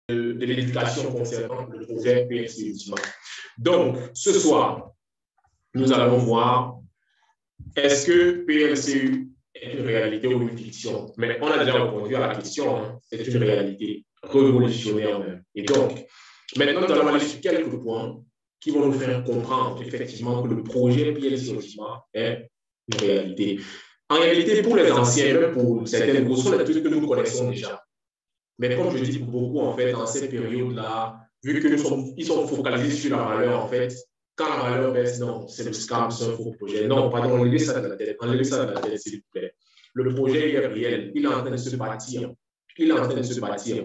de l'éducation concernant le projet PLC Ultima. Donc, ce soir, nous allons voir est-ce que PLCU est une réalité ou une fiction? Mais on a déjà répondu à la question, hein. C'est une réalité révolutionnaire même. Et donc, maintenant, nous allons aller sur quelques points qui vont nous faire comprendre effectivement que le projet PLC Ultima est une réalité. En réalité, pour les anciens, même pour certaines groupes, ce sont des trucs que nous connaissons déjà. Mais comme je dis pour beaucoup, en fait, dans cette période-là, vu qu'ils sont focalisés sur la valeur, en fait, quand la valeur baisse, non, c'est le scam, c'est un faux projet. Non, pardon, enlevez ça de la tête, s'il vous plaît. Le projet est réel, il est en train de se bâtir. Il est en train de se bâtir.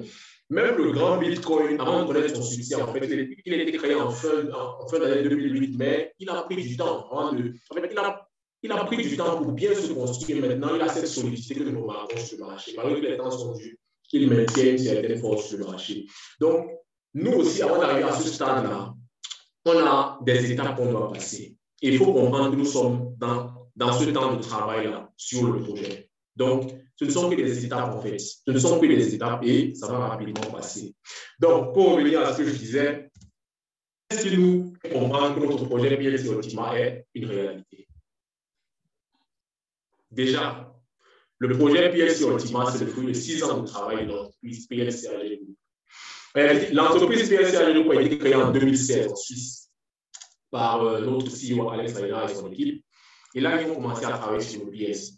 Même le grand Bitcoin, avant de connaître son succès, en fait, il a été créé en fin d'année 2008, mais il a pris du temps. Il a pris du temps pour bien se construire. Maintenant, il a cette solidité que nous remarquons sur le marché. Malgré que les temps sont durs, il maintient une certaine force sur le marché. Donc, nous aussi, avant d'arriver à ce stade-là, on a des étapes qu'on doit passer. Et il faut comprendre que nous sommes dans ce temps de travail-là sur le projet. Donc, ce ne sont que des étapes en fait. Ce ne sont que des étapes et ça va rapidement passer. Donc, pour revenir à ce que je disais, est-ce que nous comprenons que notre projet PLC Ultima est une réalité? Déjà, le projet PLC Ultima, c'est le fruit de 6 ans de travail de l'entreprise PLC AG Group. L'entreprise PLC AG Group a été créée en 2016 en Suisse par notre CEO Alex Aïna et son équipe. Et là, ils ont commencé à travailler sur le PLC.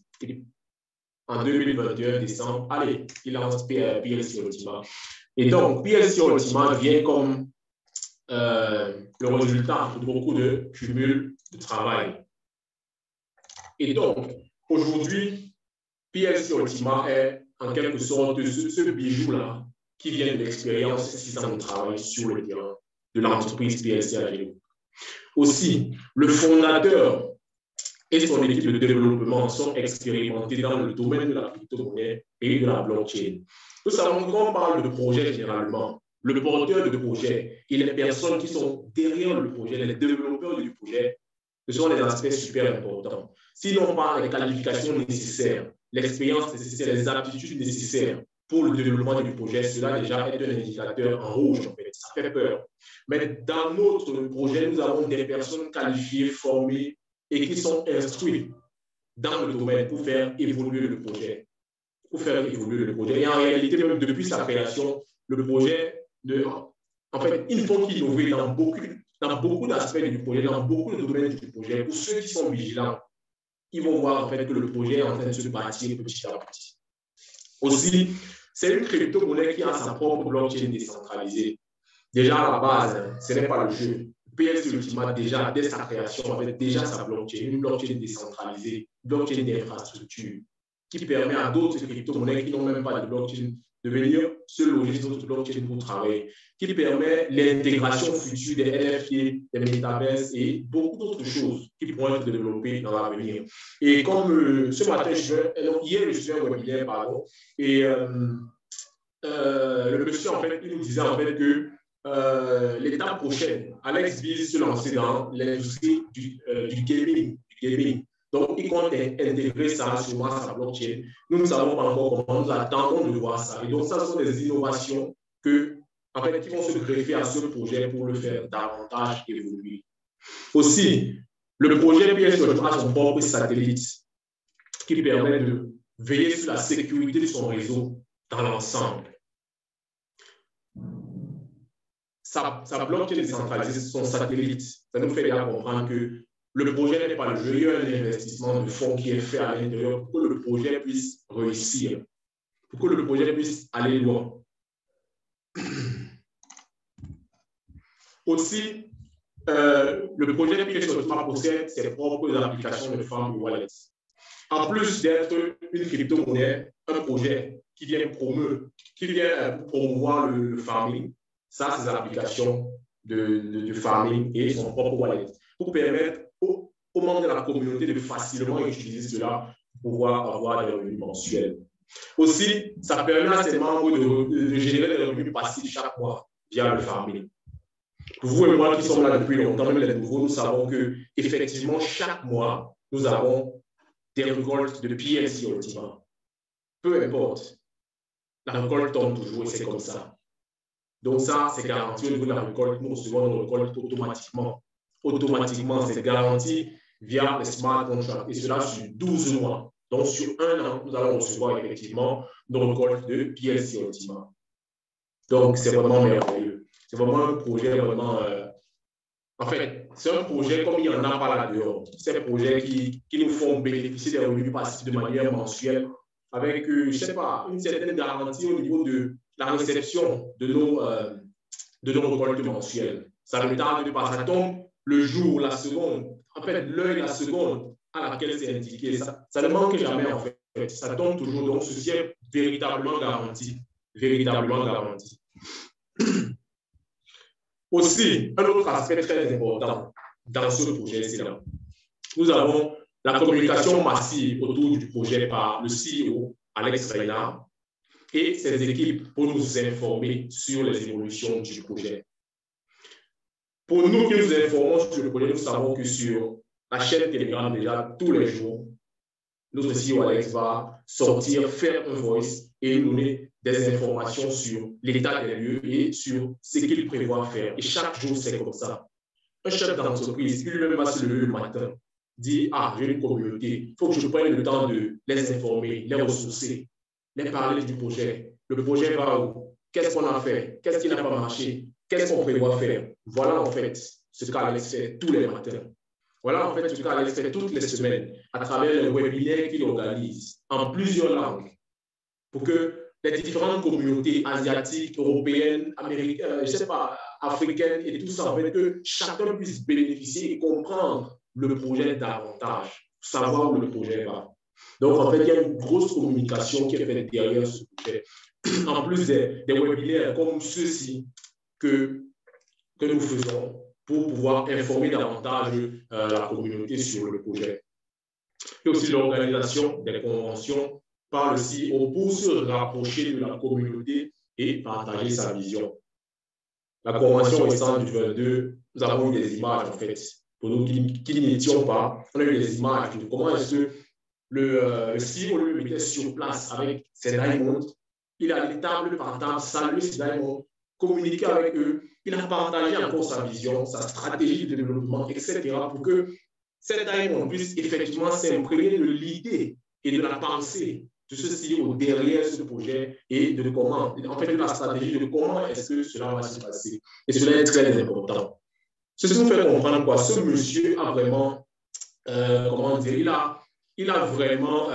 En 2021, décembre, allez, il lance PLC Ultima. Et donc, PLC Ultima vient comme le résultat de beaucoup de cumul de travail. Et donc, aujourd'hui, PLC Ultima est en quelque sorte ce bijou-là qui vient de l'expérience 6 ans de travail sur le terrain de l'entreprise PLC AG Group. Aussi, le fondateur et son équipe de développement sont expérimentés dans le domaine de la crypto-monnaie et de la blockchain. Nous savons qu'on parle de projet généralement. Le porteur de projet et les personnes qui sont derrière le projet, les développeurs du projet, ce sont des aspects super importants. S'ils n'ont pas les qualifications nécessaires, l'expérience nécessaire, les aptitudes nécessaires pour le développement du projet, cela déjà est un indicateur en rouge, en fait. Ça fait peur. Mais dans notre projet, nous avons des personnes qualifiées, formées et qui sont instruits dans le domaine pour faire évoluer le projet. Et en réalité, même depuis sa création, le projet, en fait, il faut innover dans beaucoup d'aspects du projet, dans beaucoup de domaines du projet. Pour ceux qui sont vigilants, ils vont voir en fait que le projet est en train de se bâtir petit à petit. Aussi, c'est une crypto-monnaie qui a sa propre blockchain décentralisée. Déjà à la base, ce n'est pas le jeu. PLC Ultima, déjà, dès sa création, avait déjà sa blockchain, une blockchain décentralisée, blockchain d'infrastructure, qui permet à d'autres crypto-monnaies qui n'ont même pas de blockchain de venir se loger sur notre blockchain pour travailler, qui permet l'intégration future des NFT, des metaverses et beaucoup d'autres choses qui pourront être développées dans l'avenir. Et comme ce matin, hier, je suis un webinaire, pardon, et le monsieur, en fait, il nous disait en fait que l'étape prochaine, Alex vise se lancer dans l'industrie du gaming. Donc, il compte intégrer ça sûrement à sa blockchain. Nous ne savons pas encore comment, nous attendons de voir ça. Et donc, ça sont des innovations en fait, qui vont se greffer à ce projet pour le faire davantage évoluer. Aussi, le projet PLC a son propre satellite qui permet de veiller sur la sécurité de son réseau dans l'ensemble. Sa blockchain décentralisée, son satellite, ça nous fait bien comprendre que le projet n'est pas le jeu, il y a un investissement de fonds qui est fait à l'intérieur pour que le projet puisse réussir, pour que le projet puisse aller loin. Aussi, le projet PLC Ultima possède ses propres applications de farm wallet. En plus d'être une crypto-monnaie, un projet qui vient promouvoir le farming, ça, ces applications de farming et son propre wallet, pour permettre aux membres de la communauté de facilement utiliser cela pour pouvoir avoir des revenus mensuels. Aussi, ça permet à ces membres de générer des revenus passifs chaque mois via le farming. Pour vous et moi qui sommes là depuis longtemps, même les nouveaux, nous savons qu'effectivement, chaque mois, nous avons des récoltes de PLC Ultima. Peu importe, la récolte tombe toujours et c'est comme ça. Donc ça, c'est garanti au niveau de la récolte. Nous recevons nos récoltes automatiquement. Automatiquement, c'est garanti via les smart contracts. Et cela sur 12 mois. Donc sur un an, nous allons recevoir effectivement nos récoltes de PLC Ultima. Donc c'est vraiment merveilleux. C'est vraiment un projet vraiment... en fait, c'est un projet comme il n'y en a pas là dehors. C'est un projet qui nous font bénéficier des revenus passifs de manière mensuelle avec, je ne sais pas, une certaine garantie au niveau de la réception de nos récoltes mensuelles. Ça ne tarde pas, ça tombe le jour, la seconde, en fait, l'heure et la seconde à laquelle c'est indiqué. Ça ne manque jamais, en fait. Ça tombe toujours. Donc, ceci est véritablement garanti. Véritablement garanti. Aussi, un autre aspect très important dans ce projet, c'est là. Nous avons la communication massive autour du projet par le CEO, Alex Reynard, et ses équipes pour nous informer sur les évolutions du projet. Pour nous qui nous informons sur le projet, nous savons que sur la chaîne Telegram, déjà, tous les jours, notre CEO Alex va sortir, faire un voice et nous donner des informations sur l'état des lieux et sur ce qu'il prévoit faire. Et chaque jour, c'est comme ça. Un chef d'entreprise, qui lui-même va se lever le matin, dit, ah, j'ai une communauté, il faut que je prenne le temps de les informer, les ressourcer, les parler du projet. Le projet va où? Qu'est-ce qu'on a fait? Qu'est-ce qui n'a pas marché? Qu'est-ce qu'on prévoit faire? Voilà en fait ce qu'Alex fait tous les matins. Voilà en fait ce qu'Alex fait toutes les semaines à travers les webinaires qu'il organise en plusieurs langues pour que les différentes communautés asiatiques, européennes, américaines, je ne sais pas, africaines et tout ça, en fait, que chacun puisse bénéficier et comprendre le projet davantage, savoir où le projet va. Donc, en fait, il y a une grosse communication qui est faite derrière ce projet. En plus des webinaires comme ceux-ci que nous faisons pour pouvoir informer davantage la communauté sur le projet. Et aussi l'organisation des conventions par le CEO pour se rapprocher de la communauté et partager sa vision. La convention récente du 22, nous avons eu des images en fait. Pour nous qui n'étions pas, on a eu des images de comment est-ce que le CEO lui mettait sur place avec ses diamonds. Il a les tables par table, salué ses diamonds, communiqué avec eux. Il a partagé encore sa vision, sa stratégie de développement, etc. pour que ces diamonds puissent effectivement s'imprégner de l'idée et de la pensée de ce CEO derrière ce projet et de comment, en fait, de la stratégie de comment est-ce que cela va se passer. Et cela est très important. Ceci nous fait comprendre quoi? Ce monsieur a vraiment, comment dire, il a vraiment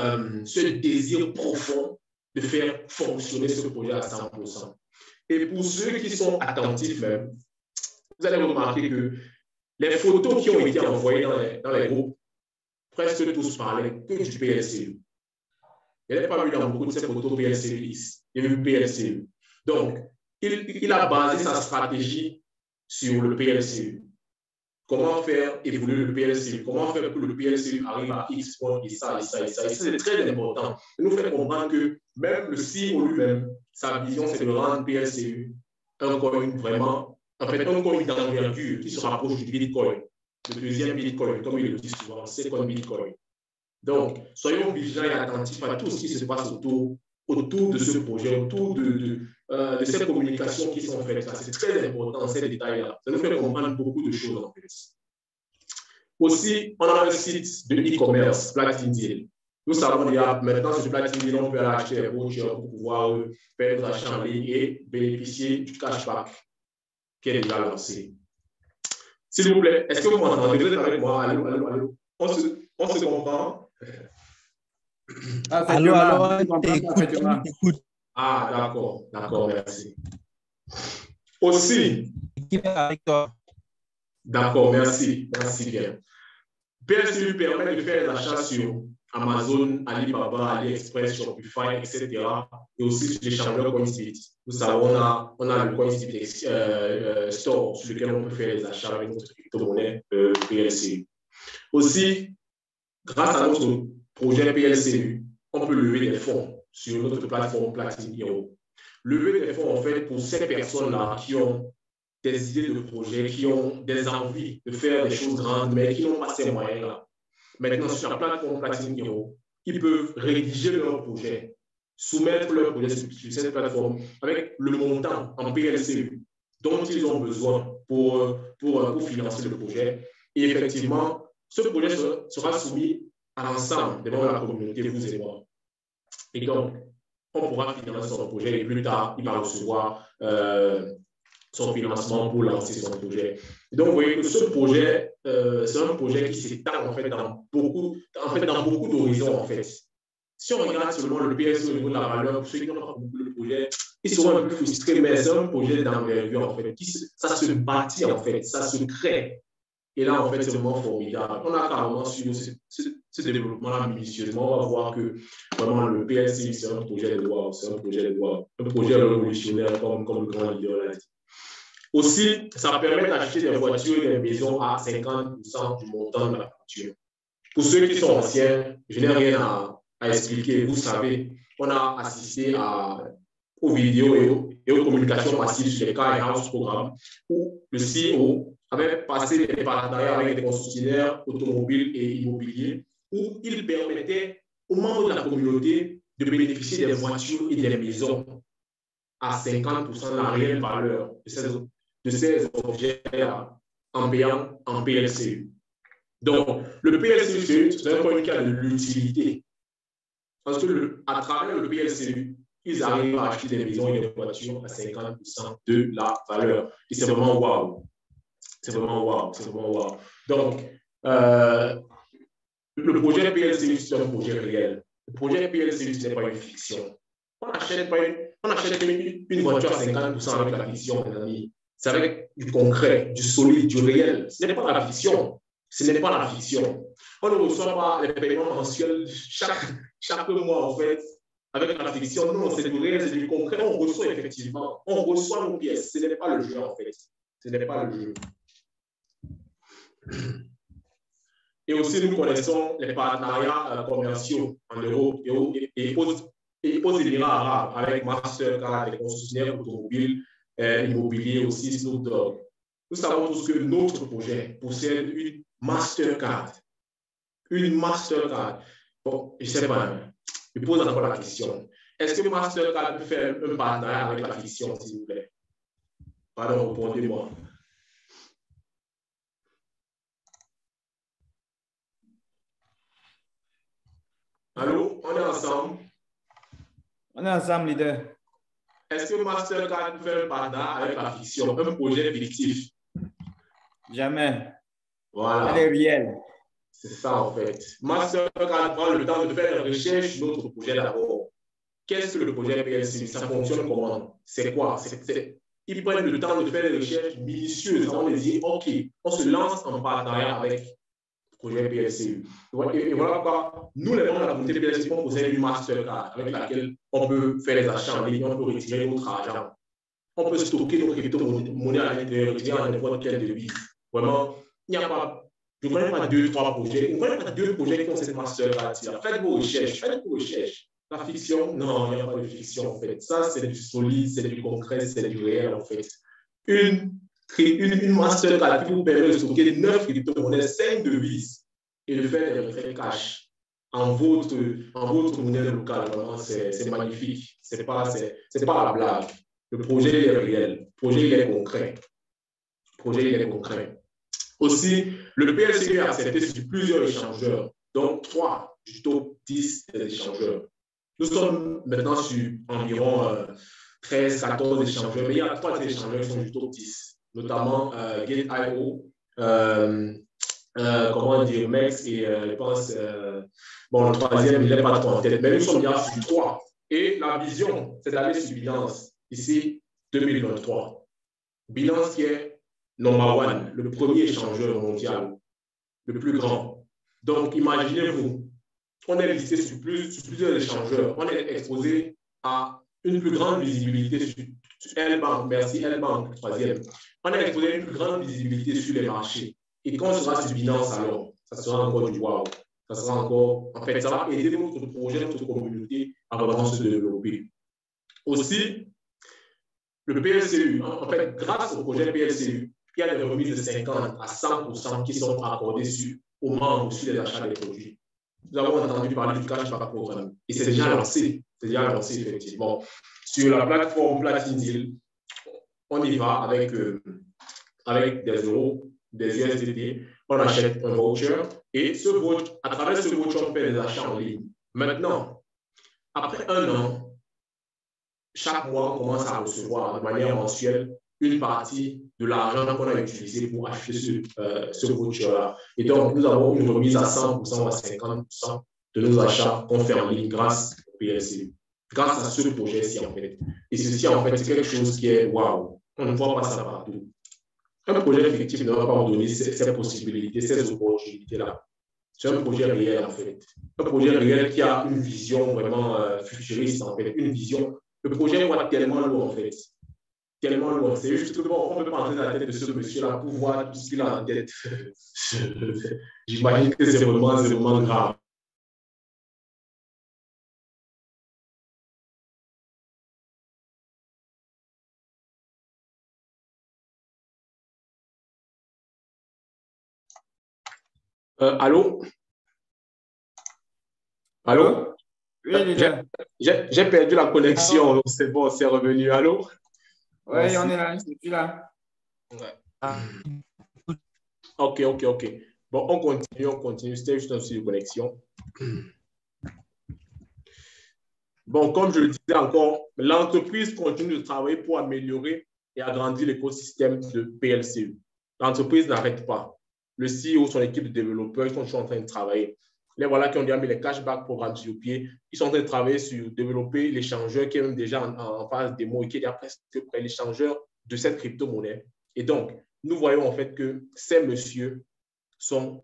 ce désir profond de faire fonctionner ce projet à 100%. Et pour ceux qui sont attentifs même, vous allez remarquer que les photos qui ont été envoyées dans les groupes, presque tous parlaient que du PLCE. Il n'y avait pas eu dans beaucoup de ces photos PLCE. Il y avait eu PLCE. Donc, il a basé sa stratégie sur le PLCE. Comment faire évoluer le PLCE? Comment faire pour que le PLCE arrive à X points et ça, et ça, et ça. Et ça, c'est très important. Il nous fait comprendre que même le CEO lui-même, sa vision, c'est de rendre PLCE un coin vraiment, en fait, un coin d'envergure qui se rapproche du Bitcoin. Le deuxième Bitcoin, comme il le dit souvent, c'est comme Bitcoin. Donc, soyons vigilants et attentifs à tout ce qui se passe autour de ce projet, autour de ces communications qui sont faites. C'est très important, ces détails-là. Ça nous fait comprendre beaucoup de choses, en fait. Aussi, on a un site de e-commerce, Platine Deal. Nous savons déjà, maintenant, sur Platine Deal, on peut aller acheter des vouchers pour pouvoir faire des achats en ligne et bénéficier du cashback qui est déjà lancé. S'il vous plaît, est-ce que vous m'entendez? Vous êtes avec moi? Allô, allô, allô? On se comprend? Allô, écoute. Ah, d'accord, merci. Aussi, d'accord, merci bien. PLCE lui permet de faire des achats sur Amazon, Alibaba, AliExpress, Shopify, etc. Et aussi sur les champions CoinSpeed. Nous savons, on a le CoinSpeed Store sur lequel on peut faire des achats avec notre crypto-monnaie PLCE. Aussi, grâce à notre projet PLCE, on peut lever des fonds sur notre plateforme Platine Hero. Lever des fonds, en fait, pour ces personnes-là qui ont des idées de projets, qui ont des envies de faire des choses grandes, mais qui n'ont pas ces moyens-là. Maintenant, sur la plateforme Platine Hero, ils peuvent rédiger leur projet soumettre leur projet sur cette plateforme avec le montant en PLCU dont ils ont besoin pour financer le projet. Et effectivement, ce projet sera soumis à l'ensemble des membres de la communauté, vous et moi. Et donc, on pourra financer son projet et plus tard, il va recevoir son financement pour lancer son projet. Et donc, vous voyez que ce projet, c'est un projet qui s'étend en fait dans beaucoup d'horizons en fait. Si on regarde seulement le PSE au niveau de la valeur, pour ceux qui n'ont pas compris le projet, ils seront un peu frustrés, mais c'est un projet d'envergure en fait. Ça se bâtit en fait, ça se crée. Et là, en fait, c'est vraiment formidable. On a carrément suivi ce développement-là minutieusement. On va voir que vraiment le PSI, c'est un projet de loi, c'est un projet de loi, un projet révolutionnaire comme le grand leader l'a dit. Aussi, ça permet d'acheter des voitures et des maisons à 50% du montant de la voiture. Pour ceux qui sont anciens, je n'ai rien à expliquer. Vous savez, on a assisté aux vidéos et aux communications massives sur les Car House programmes où le CEO avait passé des partenariats avec des concessionnaires automobiles et immobiliers où il permettait aux membres de la communauté de bénéficier des voitures et des maisons à 50% de la réelle valeur de ces objets en payant en PLCU. Donc, le PLCU, c'est un point cas de l'utilité. Parce que à travers le PLCU, ils arrivent à acheter des maisons et des voitures à 50% de la valeur. Et c'est vraiment waouh. C'est vraiment waouh. C'est vraiment waouh. Donc, le projet PLCU, c'est un projet réel. Le projet PLCU, ce n'est pas une fiction. On n'achète pas une voiture à 50% avec la fiction, mes amis. C'est avec du concret, du solide, du réel. Ce n'est pas la fiction. Ce n'est pas la fiction. On ne reçoit pas les paiements mensuels chaque mois, en fait, avec la fiction. Non, c'est du réel, c'est du concret. On reçoit effectivement. On reçoit nos pièces. Ce n'est pas le jeu, en fait. Ce n'est pas le jeu. Et aussi, nous connaissons les partenariats commerciaux en Europe et aux Émirats arabes avec Mastercard, les concessionnaires automobiles, immobiliers aussi, Snoop Dogg. Nous savons tous que notre projet possède une Mastercard. Une Mastercard. Bon, je ne sais pas, je pose encore la question. Est-ce que Mastercard peut faire un partenariat avec la fiction, s'il vous plaît? Pardon, répondez-moi. Allô, on est ensemble? On est ensemble, leader. Est-ce que Mastercard peut faire un partenariat avec la fiction, un projet fictif? Jamais. Voilà. Elle est réelle. C'est ça, en fait. Mastercard prend le temps de faire une recherche sur notre projet d'abord. Qu'est-ce que le projet PLC? Ça fonctionne comment? C'est quoi? Ils prennent le temps de faire des recherches minutieuses. On les dit, OK, on se lance en partenariat avec le projet PLC. Et voilà pourquoi nous, les membres de la communauté PLC, on possède une Mastercard avec laquelle on peut faire les achats en ligne, on peut retirer notre argent. On peut stocker nos crypto-monnaies à l'intérieur, retirer à n'importe quelle devise. Vraiment, il n'y a pas. Je ne connais pas 2-3 projets. Je ne connais pas 2 projets qui ont cette Mastercard. Faites vos recherches. Faites vos recherches. La fiction, non, il n'y a pas de fiction en fait. Ça, c'est du solide, c'est du concret, c'est du réel en fait. Une Mastercard qui vous permet de stocker 9 crypto-monnaies, 5 devises et de faire des retraits cash en votre monnaie locale. Vraiment, c'est magnifique. Ce n'est pas la blague. Le projet est réel. Le projet est concret. Le projet est concret. Aussi, le PLCU est accepté sur plusieurs échangeurs, donc 3 du top 10 des échangeurs. Nous sommes maintenant sur environ 13-14 échangeurs, mais il y a 3 échangeurs qui sont du top 10, notamment Gate.io, comment dire, Mex et je pense, bon, le troisième, il n'est pas trop en tête, mais nous sommes bien sur 3. Et la vision, c'est d'aller sur Binance, ici, 2023. Binance qui est number one, le premier échangeur mondial, le plus grand. Donc, imaginez-vous, on est listé sur plusieurs échangeurs, on est exposé à une plus grande visibilité sur L-Bank, merci L-Bank, troisième. On est exposé à une plus grande visibilité sur les marchés. Et quand on sera sur Binance, alors, ça sera encore du wow. Ça sera encore, en fait, ça va aider notre projet, notre communauté à vraiment se développer. Aussi, le PLCU, en fait, grâce au projet PLCU, il y a des remises de 50 à 100% qui sont accordées aux membres sur les achats des produits. Nous avons entendu parler du cashback programme et c'est déjà lancé. C'est déjà lancé, effectivement. Sur la plateforme Platine Deal, on y va avec des euros, des USDT, on achète un voucher et à travers ce voucher, on fait des achats en ligne. Maintenant, après 1 an, chaque mois, on commence à recevoir de manière mensuelle une partie de l'argent qu'on a utilisé pour acheter ce voucher-là. Et donc, nous avons une remise à 100% ou à 50% de nos achats qu'on fait en ligne grâce au PLCU, grâce à ce projet-ci, en fait. Et ceci, en fait, c'est quelque chose qui est waouh. On ne voit pas ça partout. Un projet fictif ne va pas vous donner ces possibilités, ces opportunités-là. C'est un projet réel, en fait. Un projet réel qui a une vision vraiment futuriste, en fait. Une vision. Le projet voit tellement loin, en fait. Tellement loin. C'est juste que, bon, on ne peut pas entrer dans la tête de ce monsieur-là pour voir tout ce qu'il a en tête. J'imagine que c'est vraiment grave. Allô? Allô? Oui, leader. J'ai perdu la connexion. C'est bon, c'est revenu. Allô? Oui, on est là. Je suis là. Ouais. OK. Bon, on continue. C'était juste un souci de connexion. Bon, comme je le disais encore, l'entreprise continue de travailler pour améliorer et agrandir l'écosystème de PLCU. L'entreprise n'arrête pas. Le CEO, son équipe de développeurs, ils sont toujours en train de travailler. Les voilà qui ont déjà mis les cashback programmes sur pied. Ils sont en train de travailler sur développer l'échangeur qui est même déjà en phase démo et qui est déjà presque prêt, l'échangeur de cette crypto-monnaie. Et donc, nous voyons en fait que ces messieurs sont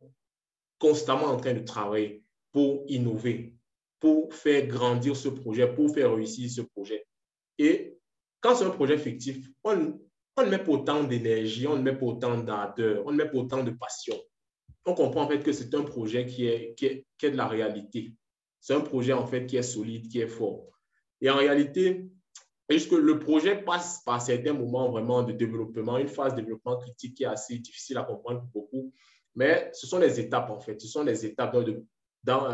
constamment en train de travailler pour innover, pour faire grandir ce projet, pour faire réussir ce projet. Et quand c'est un projet fictif, on ne met pas autant d'énergie, on ne met pas autant d'ardeur, on ne met pas autant de passion. On comprend en fait que c'est un projet qui est de la réalité. C'est un projet en fait qui est solide, qui est fort. Et en réalité, juste que le projet passe par certains moments vraiment de développement, une phase de développement critique qui est assez difficile à comprendre pour beaucoup. Mais ce sont les étapes en fait. Ce sont les étapes dans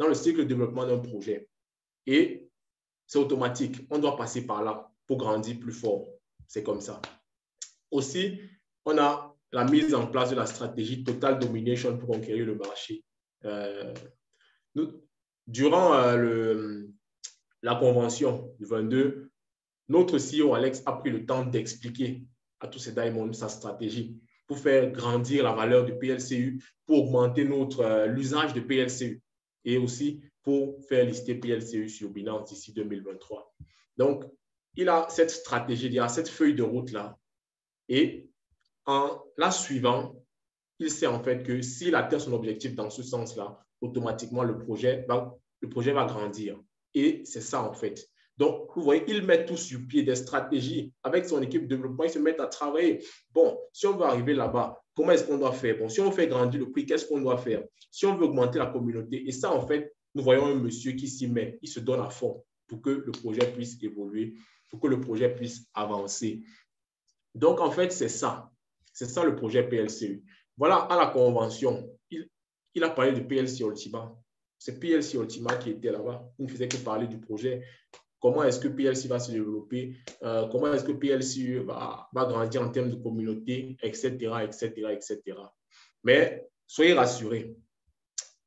le cycle de développement d'un projet. Et c'est automatique. On doit passer par là pour grandir plus fort. C'est comme ça. Aussi, on a la mise en place de la stratégie Total Domination pour conquérir le marché. Durant la convention du 22, notre CEO Alex a pris le temps d'expliquer à tous ces diamonds sa stratégie pour faire grandir la valeur du PLCU, pour augmenter l'usage de PLCU et aussi pour faire lister PLCU sur Binance d'ici 2023. Donc, il a cette stratégie, il a cette feuille de route-là. Et en la suivant, il sait en fait que s'il atteint son objectif dans ce sens-là, automatiquement, le projet va grandir. Et c'est ça en fait. Donc, vous voyez, il met tout sur pied, des stratégies. Avec son équipe de développement, ils se mettent à travailler. Bon, si on veut arriver là-bas, comment est-ce qu'on doit faire? Bon, si on veut grandir le prix, qu'est-ce qu'on doit faire? Si on veut augmenter la communauté, et ça, en fait, nous voyons un monsieur qui s'y met, il se donne à fond pour que le projet puisse évoluer, pour que le projet puisse avancer. Donc, en fait, c'est ça. C'est ça le projet PLCU. Voilà, à la convention, il a parlé de PLC Ultima. C'est PLC Ultima qui était là-bas. Il ne faisait que parler du projet. Comment est-ce que PLC va se développer, comment est-ce que PLC va grandir en termes de communauté, etc., etc., etc. Mais soyez rassurés.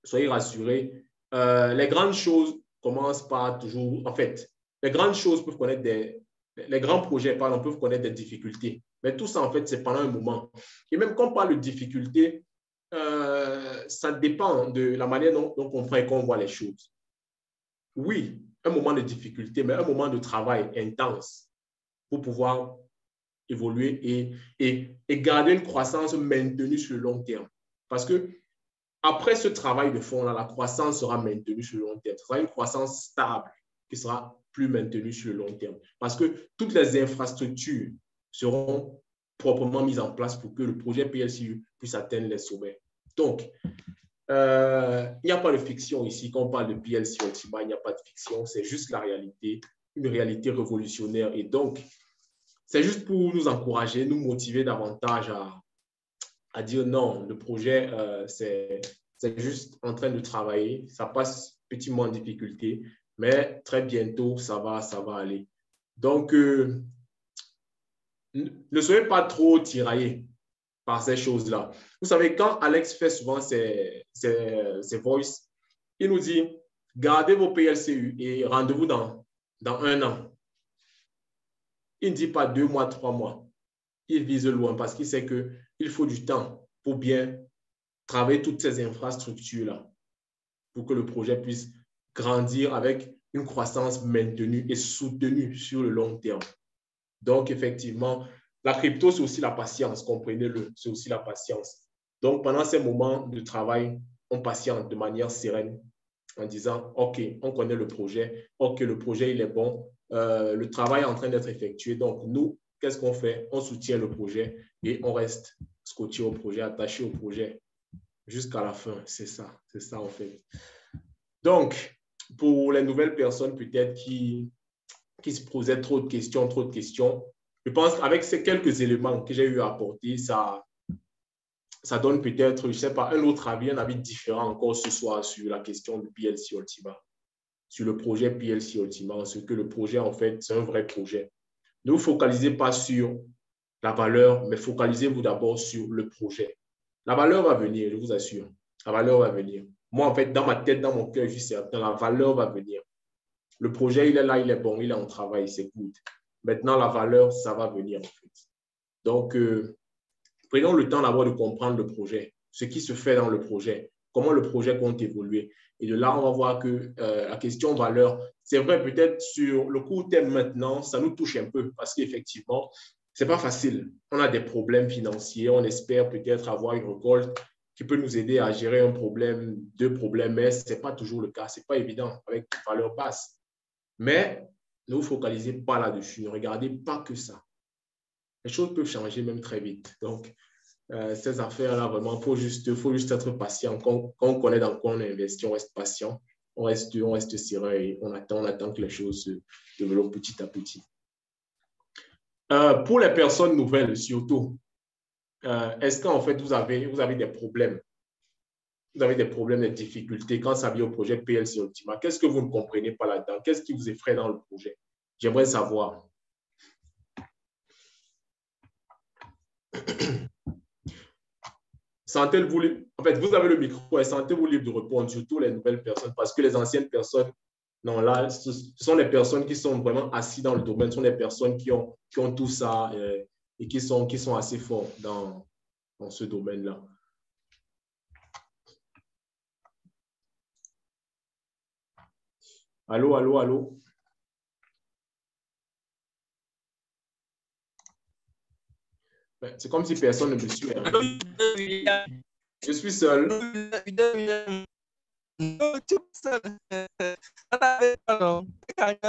Soyez rassurés. Les grandes choses commencent par toujours... En fait, les grandes choses peuvent connaître les grands projets, pardon, peuvent connaître des difficultés. Mais tout ça, en fait, c'est pendant un moment. Et même quand on parle de difficultés, ça dépend de la manière dont on comprend et qu'on voit les choses. Oui, un moment de difficulté, mais un moment de travail intense pour pouvoir évoluer et garder une croissance maintenue sur le long terme. Parce que après ce travail de fond-là, la croissance sera maintenue sur le long terme. Ce sera une croissance stable qui sera plus maintenue sur le long terme. Parce que toutes les infrastructures seront proprement mises en place pour que le projet PLCU puisse atteindre les sommets. Donc, il n'y a pas de fiction ici. Quand on parle de PLC Ultima, il n'y a pas de fiction. C'est juste la réalité, une réalité révolutionnaire. Et donc, c'est juste pour nous encourager, nous motiver davantage à dire non, le projet, c'est juste en train de travailler. Ça passe petit moins en difficulté, Mais très bientôt, ça va aller. Donc, ne soyez pas trop tiraillés par ces choses-là. Vous savez, quand Alex fait souvent ses voices, il nous dit, gardez vos PLCU et rendez-vous dans 1 an. Il ne dit pas 2 mois, 3 mois. Il vise loin parce qu'il sait qu'il faut du temps pour bien travailler toutes ces infrastructures-là pour que le projet puisse grandir avec une croissance maintenue et soutenue sur le long terme. Donc, effectivement, la crypto, c'est aussi la patience, comprenez-le, c'est aussi la patience. Donc, pendant ces moments de travail, on patiente de manière sereine en disant, OK, on connaît le projet, OK, le projet, il est bon, le travail est en train d'être effectué. Donc, nous, qu'est-ce qu'on fait? On soutient le projet et on reste scotché au projet, attaché au projet jusqu'à la fin. C'est ça en fait. Donc, pour les nouvelles personnes peut-être qui se posaient trop de questions, je pense qu'avec ces quelques éléments que j'ai eu à apporter, ça donne peut-être, je ne sais pas, un autre avis, un avis différent encore ce soir sur la question du PLC Ultima, sur le projet PLC Ultima, ce que le projet, en fait, c'est un vrai projet. Ne vous focalisez pas sur la valeur, mais focalisez-vous d'abord sur le projet. La valeur va venir, je vous assure. La valeur va venir. Moi, en fait, dans ma tête, dans mon cœur, je suis certain, la valeur va venir. Le projet, il est là, il est bon, il est en travail, c'est good. Maintenant, la valeur, ça va venir, en fait. Donc, prenons le temps d'abord de comprendre le projet, ce qui se fait dans le projet, comment le projet compte évoluer. Et de là, on va voir que la question valeur, c'est vrai, peut-être sur le court terme maintenant, ça nous touche un peu parce qu'effectivement, ce n'est pas facile. On a des problèmes financiers, on espère peut-être avoir une récolte qui peut nous aider à gérer un problème, 2 problèmes, mais ce n'est pas toujours le cas. Ce n'est pas évident avec une valeur basse. Mais ne vous focalisez pas là-dessus, ne regardez pas que ça. Les choses peuvent changer même très vite. Donc, ces affaires-là, vraiment, il faut juste être patient. Quand on connaît dans quoi on investit, on reste patient, on reste serein et on attend que les choses se développent petit à petit. Pour les personnes nouvelles, surtout, est-ce qu'en fait, vous avez des problèmes? Vous avez des problèmes, des difficultés quand ça vient au projet PLC Ultima. Qu'est-ce que vous ne comprenez pas là-dedans? Qu'est-ce qui vous effraie dans le projet? J'aimerais savoir. Sentez-vous libre. En fait, vous avez le micro et sentez-vous libre de répondre, surtout les nouvelles personnes, parce que les anciennes personnes, non, là, ce sont les personnes qui sont vraiment assises dans le domaine, ce sont des personnes qui ont tout ça et qui sont assez forts dans ce domaine-là. Allô, allô, allô? C'est comme si personne ne me suit. Hein. Je suis seul.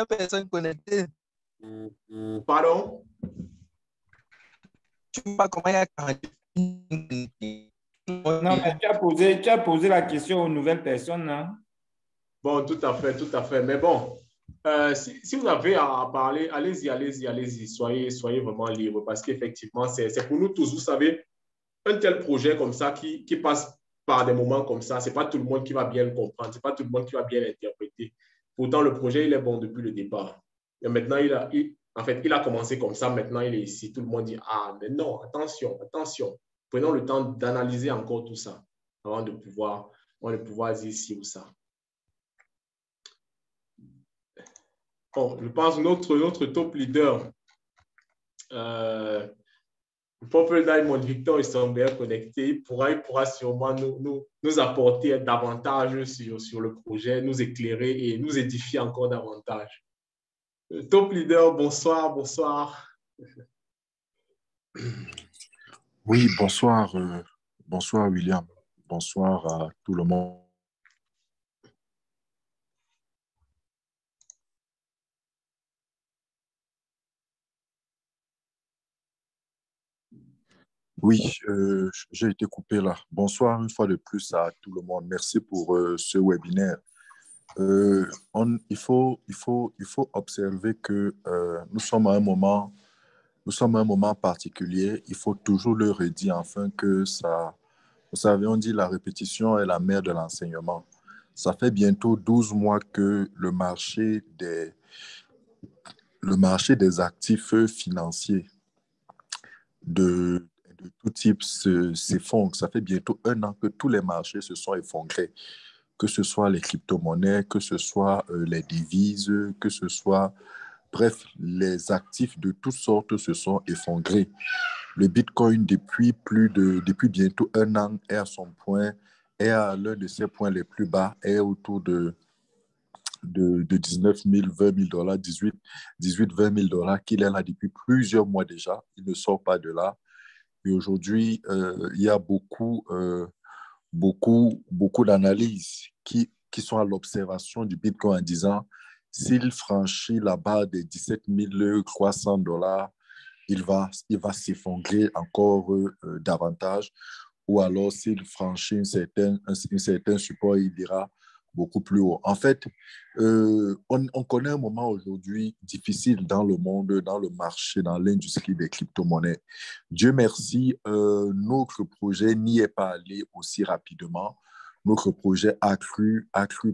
Personne connectée. Pardon? Tu vois comment il y a 40. Non, mais tu as posé la question aux nouvelles personnes, non? Bon, tout à fait. Mais bon, si vous avez à parler, allez-y. Soyez vraiment libre parce qu'effectivement, c'est pour nous tous. Vous savez, un tel projet comme ça qui passe par des moments comme ça, ce n'est pas tout le monde qui va bien le comprendre, ce n'est pas tout le monde qui va bien l'interpréter. Pourtant, le projet, il est bon depuis le départ. Et maintenant, en fait, il a commencé comme ça, maintenant, il est ici. Tout le monde dit, ah, mais non, attention. Prenons le temps d'analyser encore tout ça avant de pouvoir dire ci ou ça. Bon, je pense notre top leader, Purple Diamond, Victor, il semble bien connecté. Il pourra sûrement nous apporter davantage sur le projet, nous éclairer et nous édifier encore davantage. Top leader, bonsoir. Oui, bonsoir. Bonsoir, William. Bonsoir à tout le monde. Oui, j'ai été coupé là. Bonsoir une fois de plus à tout le monde. Merci pour ce webinaire. Il faut observer que nous sommes à un moment particulier. Il faut toujours le redire afin que ça, vous savez, on dit la répétition est la mère de l'enseignement. Ça fait bientôt 12 mois que le marché des actifs financiers de tout type s'effondre. Ça fait bientôt un an que tous les marchés se sont effondrés, que ce soit les crypto-monnaies, que ce soit les devises, que ce soit... Bref, les actifs de toutes sortes se sont effondrés. Le Bitcoin, depuis bientôt un an, est à son point, est à l'un de ses points les plus bas, est autour de 19 000, 20 000 dollars, 18, 20 000 dollars, qu'il est là depuis plusieurs mois déjà. Il ne sort pas de là. Et aujourd'hui, il y a beaucoup d'analyses qui sont à l'observation du Bitcoin en disant s'il franchit la barre des 17 300 dollars, il va s'effondrer encore davantage. Ou alors, s'il franchit un certain support, il ira beaucoup plus haut. En fait, on connaît un moment aujourd'hui difficile dans le monde, dans le marché, dans l'industrie des crypto-monnaies. Dieu merci, notre projet n'y est pas allé aussi rapidement. Notre projet a cru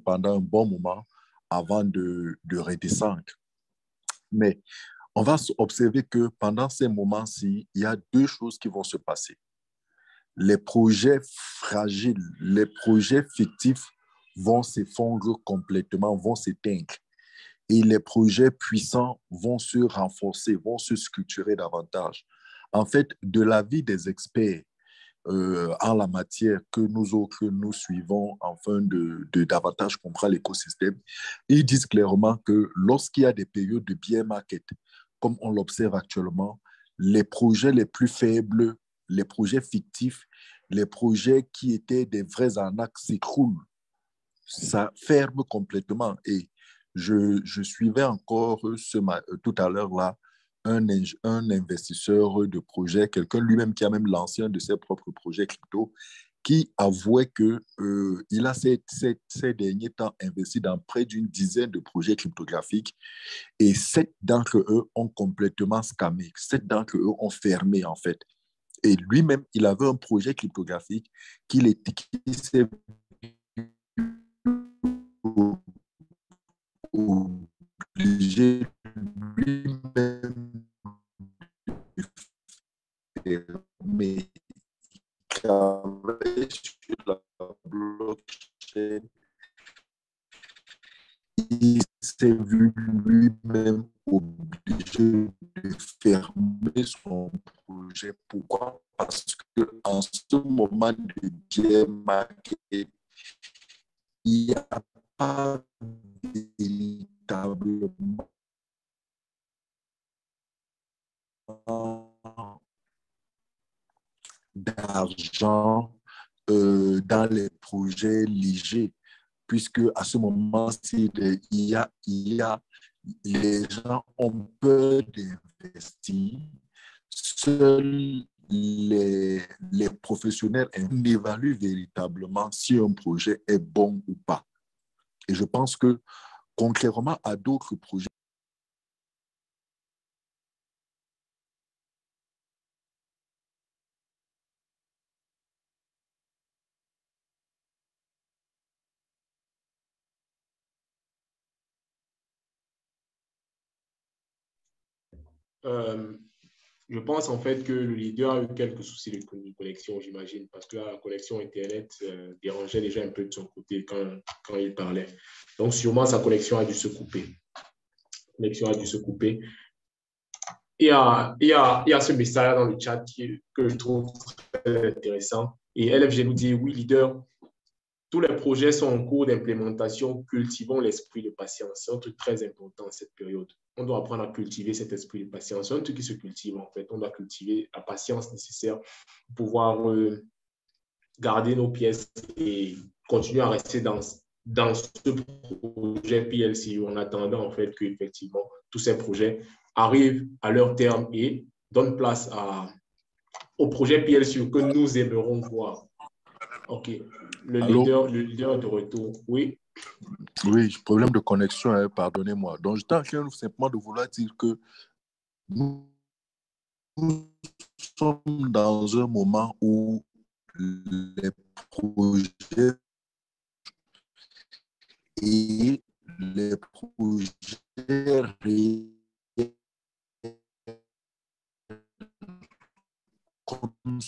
pendant un bon moment avant de redescendre. Mais on va observer que pendant ces moments-ci, il y a deux choses qui vont se passer. Les projets fragiles, les projets fictifs vont s'effondrer complètement, vont s'éteindre. Et les projets puissants vont se renforcer, vont se structurer davantage. En fait, de l'avis des experts en la matière que nous autres, nous suivons afin de davantage comprendre l'écosystème, ils disent clairement que lorsqu'il y a des périodes de bear market, comme on l'observe actuellement, les projets les plus faibles, les projets fictifs, les projets qui étaient des vrais arnaques s'écroulent. Ça ferme complètement. Et je suivais encore tout à l'heure là un investisseur de projet, quelqu'un lui-même qui a même lancé un de ses propres projets crypto, qui avouait que il a ces derniers temps investi dans près d'une dizaine de projets cryptographiques et 7 d'entre eux ont complètement scammé. 7 d'entre eux ont fermé en fait. Et lui-même, il avait un projet cryptographique qui s'est obligé lui-même de fermer. Il travaille sur la blockchain. Il s'est vu lui-même obligé de fermer son projet. Pourquoi? Parce qu'en ce moment de bear market, il n'y a pas véritablement d'argent dans les projets légers, puisque à ce moment-ci, les gens ont peur d'investir. Seuls les professionnels évaluent véritablement si un projet est bon ou pas. Et je pense que, contrairement à d'autres projets, Euh, je pense en fait que le leader a eu quelques soucis de connexion, j'imagine, parce que là, la connexion Internet dérangeait déjà un peu de son côté quand il parlait. Donc, sûrement, sa connexion a dû se couper. Connexion a dû se couper. Il y a ce message dans le chat que je trouve très intéressant. Et LFG nous dit, oui, leader, tous les projets sont en cours d'implémentation. Cultivons l'esprit de patience. C'est un truc très important en cette période. On doit apprendre à cultiver cet esprit de patience. C'est un truc qui se cultive, en fait. On doit cultiver la patience nécessaire pour pouvoir garder nos pièces et continuer à rester dans ce projet PLC en attendant, en fait, qu'effectivement, tous ces projets arrivent à leur terme et donnent place au projet PLC que nous aimerons voir. OK. Le leader de retour. Oui. Oui, problème de connexion, hein, pardonnez-moi. Donc, j'étais en train simplement de vouloir dire que nous sommes dans un moment où les projets et les projets réels comme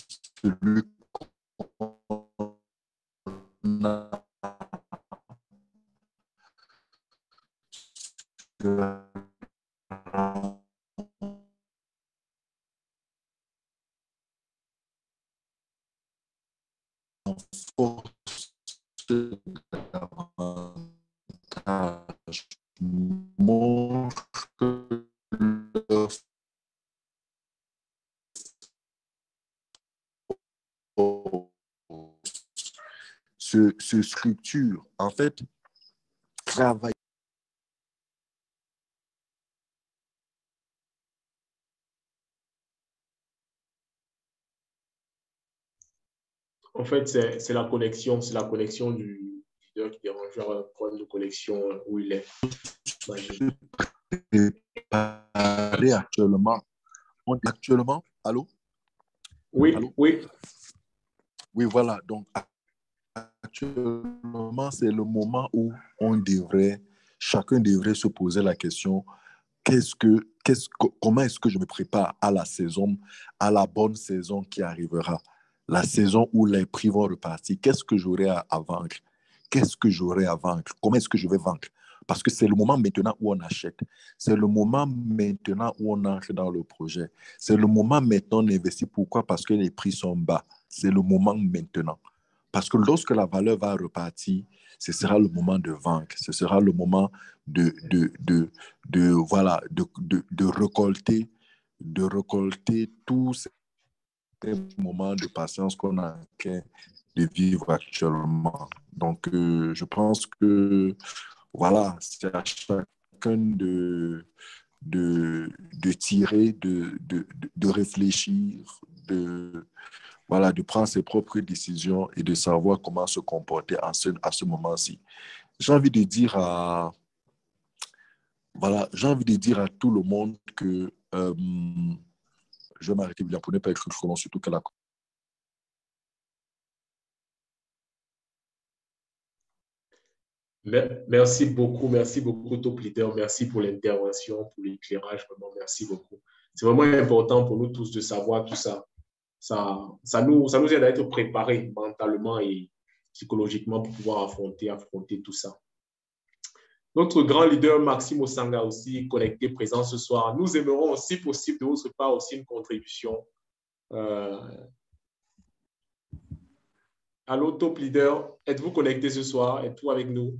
celui qu'on a davantage montre que leur force se structure. En fait, travailler. En fait, c'est la connexion, du leader qui dérange, genre un problème de connexion où il est. J'imagine. Préparer actuellement. Actuellement, allô? Oui, Allô? oui. Oui, voilà. Donc, actuellement, c'est le moment où chacun devrait se poser la question, comment est-ce que je me prépare à la saison, à la bonne saison qui arrivera, la saison où les prix vont repartir, qu'est-ce que j'aurai à vaincre? Qu'est-ce que j'aurai à vaincre? Comment est-ce que je vais vaincre? Parce que c'est le moment maintenant où on achète. C'est le moment maintenant où on entre dans le projet. C'est le moment maintenant où on investit. Pourquoi? Parce que les prix sont bas. C'est le moment maintenant. Parce que lorsque la valeur va repartir, ce sera le moment de vaincre. Ce sera le moment voilà, de récolter tous ces moments de patience qu'on a en train de vivre actuellement. Donc, je pense que, voilà, c'est à chacun de tirer, de réfléchir, voilà, de prendre ses propres décisions et de savoir comment se comporter à ce moment-ci. J'ai envie de dire j'ai envie de dire à tout le monde que je vais m'arrêter bien pour ne pas écrire trop long, surtout que la... Merci beaucoup, Top Leader. Merci pour l'intervention, pour l'éclairage. Vraiment, merci beaucoup. C'est vraiment important pour nous tous de savoir tout ça. Ça nous aide à être préparés mentalement et psychologiquement pour pouvoir affronter tout ça. Notre grand leader Maxime Osanga aussi connecté, présent ce soir. Nous aimerons, si possible, de votre part aussi une contribution. Allô, Top Leader, êtes-vous connecté ce soir? Êtes-vous avec nous?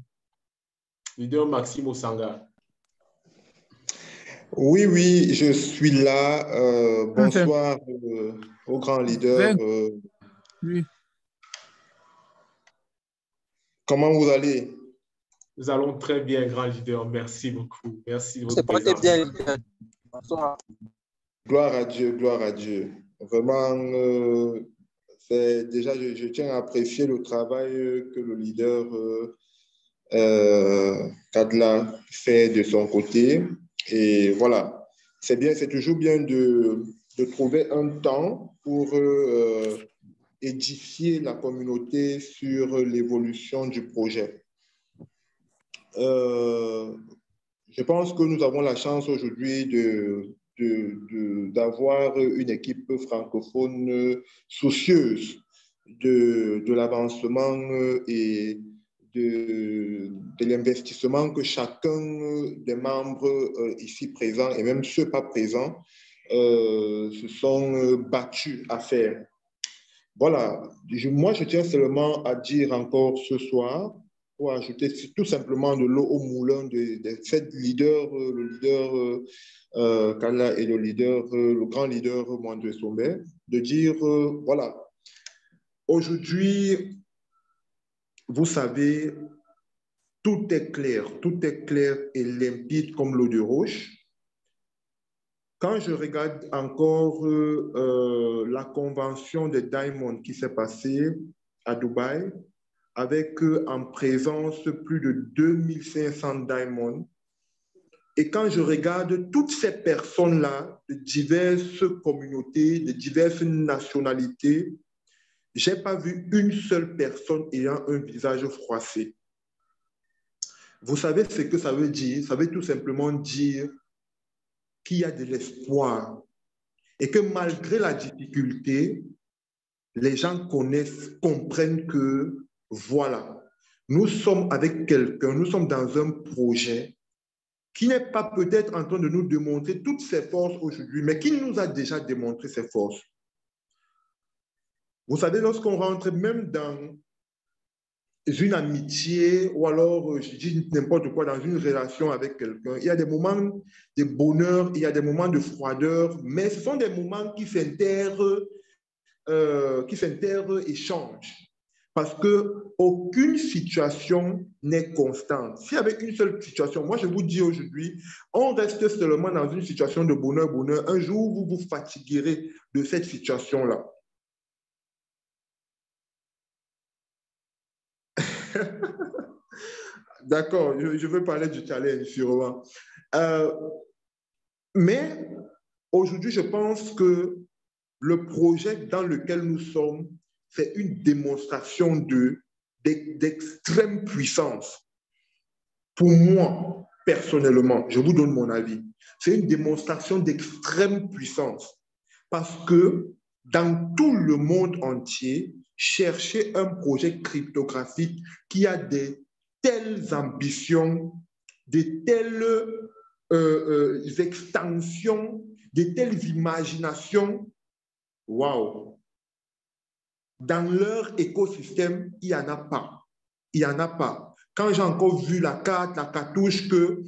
Leader Maxime Osanga. Oui, oui, je suis là. Bonsoir au grand leader. Oui. Comment vous allez? Nous allons très bien, grand leader. Merci beaucoup. Merci de votre présence. Bien. Bonsoir. Gloire à Dieu, gloire à Dieu. Vraiment, je tiens à apprécier le travail que le leader Kadla fait de son côté. Et voilà, c'est toujours bien de trouver un temps pour édifier la communauté sur l'évolution du projet. Je pense que nous avons la chance aujourd'hui d'avoir une équipe francophone soucieuse de l'avancement et de l'investissement que chacun des membres ici présents et même ceux pas présents se sont battus à faire. Voilà, moi je tiens seulement à dire encore ce soir, pour ajouter tout simplement de l'eau au moulin de 7 leaders, le leader Kala et le grand leader Moindre Sommet, de dire, voilà, aujourd'hui, vous savez, tout est clair et limpide comme l'eau de roche. Quand je regarde encore la convention de Diamond qui s'est passée à Dubaï, avec en présence plus de 2500 Diamond, et quand je regarde toutes ces personnes-là, de diverses communautés, de diverses nationalités, je n'ai pas vu une seule personne ayant un visage froissé. Vous savez ce que ça veut dire? Ça veut tout simplement dire qu'il y a de l'espoir et que malgré la difficulté, les gens connaissent, comprennent que voilà, nous sommes avec quelqu'un, nous sommes dans un projet qui n'est pas peut-être en train de nous démontrer toutes ses forces aujourd'hui, mais qui nous a déjà démontré ses forces. Vous savez, lorsqu'on rentre même dans une amitié ou alors, je dis n'importe quoi, dans une relation avec quelqu'un, il y a des moments de bonheur, il y a des moments de froideur, mais ce sont des moments qui s'interrogent et changent. Parce qu'aucune situation n'est constante. S'il y avait une seule situation, moi je vous dis aujourd'hui, on reste seulement dans une situation de bonheur. Un jour, vous vous fatiguerez de cette situation-là. D'accord, je veux parler du challenge, sûrement. Mais aujourd'hui, je pense que le projet dans lequel nous sommes, c'est une démonstration d'extrême puissance. Pour moi, personnellement, je vous donne mon avis, c'est une démonstration d'extrême puissance. Parce que dans tout le monde entier, chercher un projet cryptographique qui a de telles ambitions, de telles extensions, de telles imaginations, waouh! Dans leur écosystème, il n'y en a pas. Il n'y en a pas. Quand j'ai encore vu la cartouche que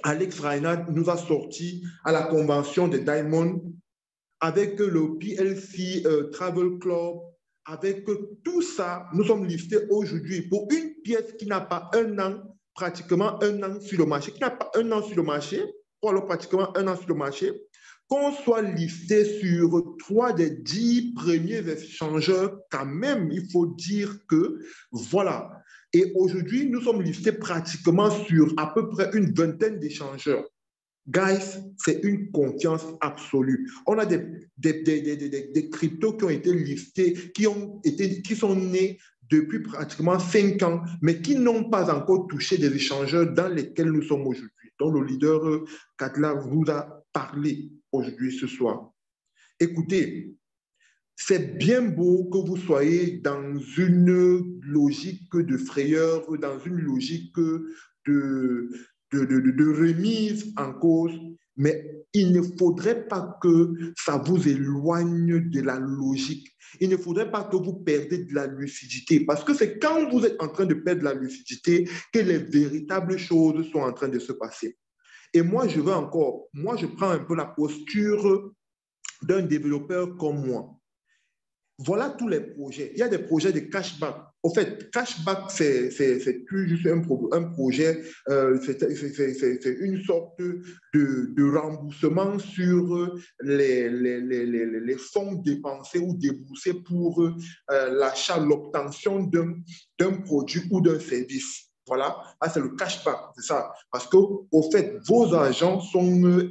Alex Reinhardt nous a sorti à la convention de Diamond, avec le PLC Travel Club, avec tout ça, nous sommes listés aujourd'hui pour une pièce qui n'a pas un an, pratiquement un an sur le marché, qui n'a pas un an sur le marché, ou alors pratiquement un an sur le marché, qu'on soit listé sur 3 des 10 premiers échangeurs, quand même, il faut dire que voilà. Et aujourd'hui, nous sommes listés pratiquement sur à peu près une vingtaine d'échangeurs. Guys, c'est une confiance absolue. On a des cryptos qui ont été listés, qui sont nés depuis pratiquement 5 ans, mais qui n'ont pas encore touché des échangeurs dans lesquels nous sommes aujourd'hui. Donc, le leader Katla vous a parlé aujourd'hui, ce soir. Écoutez, c'est bien beau que vous soyez dans une logique de frayeur, dans une logique de remise en cause, mais il ne faudrait pas que ça vous éloigne de la logique. Il ne faudrait pas que vous perdez de la lucidité, parce que c'est quand vous êtes en train de perdre la lucidité que les véritables choses sont en train de se passer. Et moi, je prends un peu la posture d'un développeur comme moi. Voilà tous les projets. Il y a des projets de cashback. Au fait, cashback, c'est plus juste un projet, c'est une sorte de remboursement sur les fonds dépensés ou déboursés pour l'achat, l'obtention d'un produit ou d'un service. Voilà, ah, c'est le cashback, c'est ça. Parce qu'au fait, vos agents sont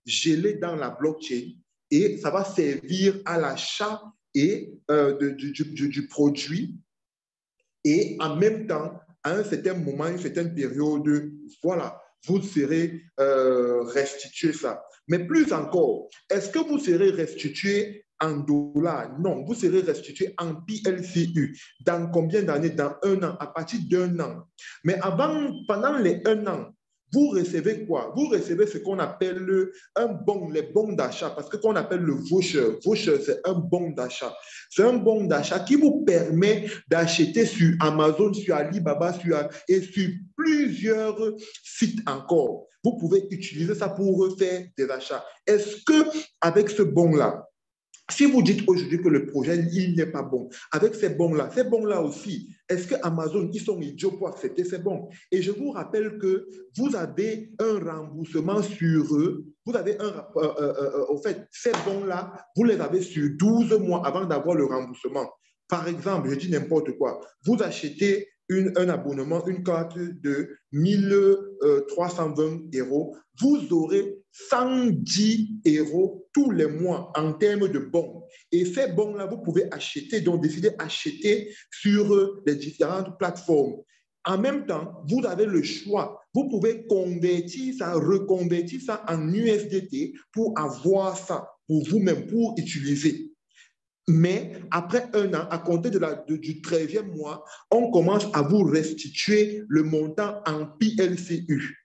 gelés dans la blockchain et ça va servir à l'achat et du produit. Et en même temps, à un certain moment, une certaine période, voilà, vous serez restitué ça. Mais plus encore, est-ce que vous serez restitué en dollars? Non, vous serez restitué en PLCU. Dans combien d'années? Dans 1 an, à partir d'1 an. Mais pendant les 1 an, vous recevez quoi? Vous recevez ce qu'on appelle les bons d'achat, parce que qu'on appelle le voucher. Voucher, c'est un bon d'achat. C'est un bon d'achat qui vous permet d'acheter sur Amazon, sur Alibaba, et sur plusieurs sites encore. Vous pouvez utiliser ça pour faire des achats. Est-ce qu'avec ce bon-là, si vous dites aujourd'hui que le projet, il n'est pas bon, avec ces bons-là aussi, est-ce que Amazon, ils sont idiots pour accepter ces bons? Et je vous rappelle que vous avez un remboursement sur eux, vous avez au fait, ces bons-là, vous les avez sur 12 mois avant d'avoir le remboursement. Par exemple, je dis n'importe quoi, vous achetez un abonnement, une carte de 1320 €, vous aurez 110 € tous les mois en termes de bons. Et ces bons-là, vous pouvez acheter, donc décider d'acheter sur les différentes plateformes. En même temps, vous avez le choix. Vous pouvez convertir ça, reconvertir ça en USDT pour avoir ça pour vous-même, pour utiliser. Mais après un an, à compter du 13e mois, on commence à vous restituer le montant en PLCU.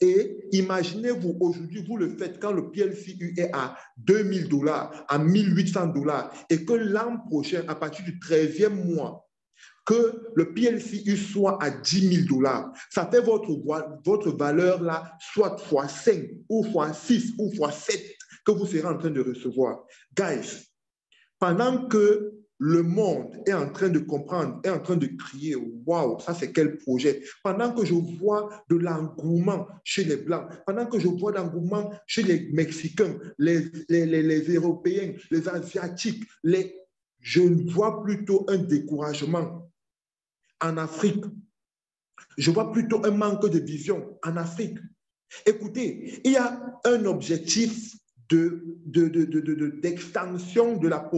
Et imaginez-vous, aujourd'hui, vous le faites quand le PLCU est à $2,000, à $1,800, et que l'an prochain, à partir du 13e mois, que le PLCU soit à $10,000. Ça fait votre valeur là, soit x5 ou x6 ou x7 que vous serez en train de recevoir. Guys, pendant que le monde est en train de comprendre, est en train de crier, waouh, ça c'est quel projet. Pendant que je vois de l'engouement chez les Blancs, pendant que je vois de l'engouement chez les Mexicains, les Européens, les Asiatiques, je vois plutôt un découragement en Afrique. Je vois plutôt un manque de vision en Afrique. Écoutez, il y a un objectif d'extension de la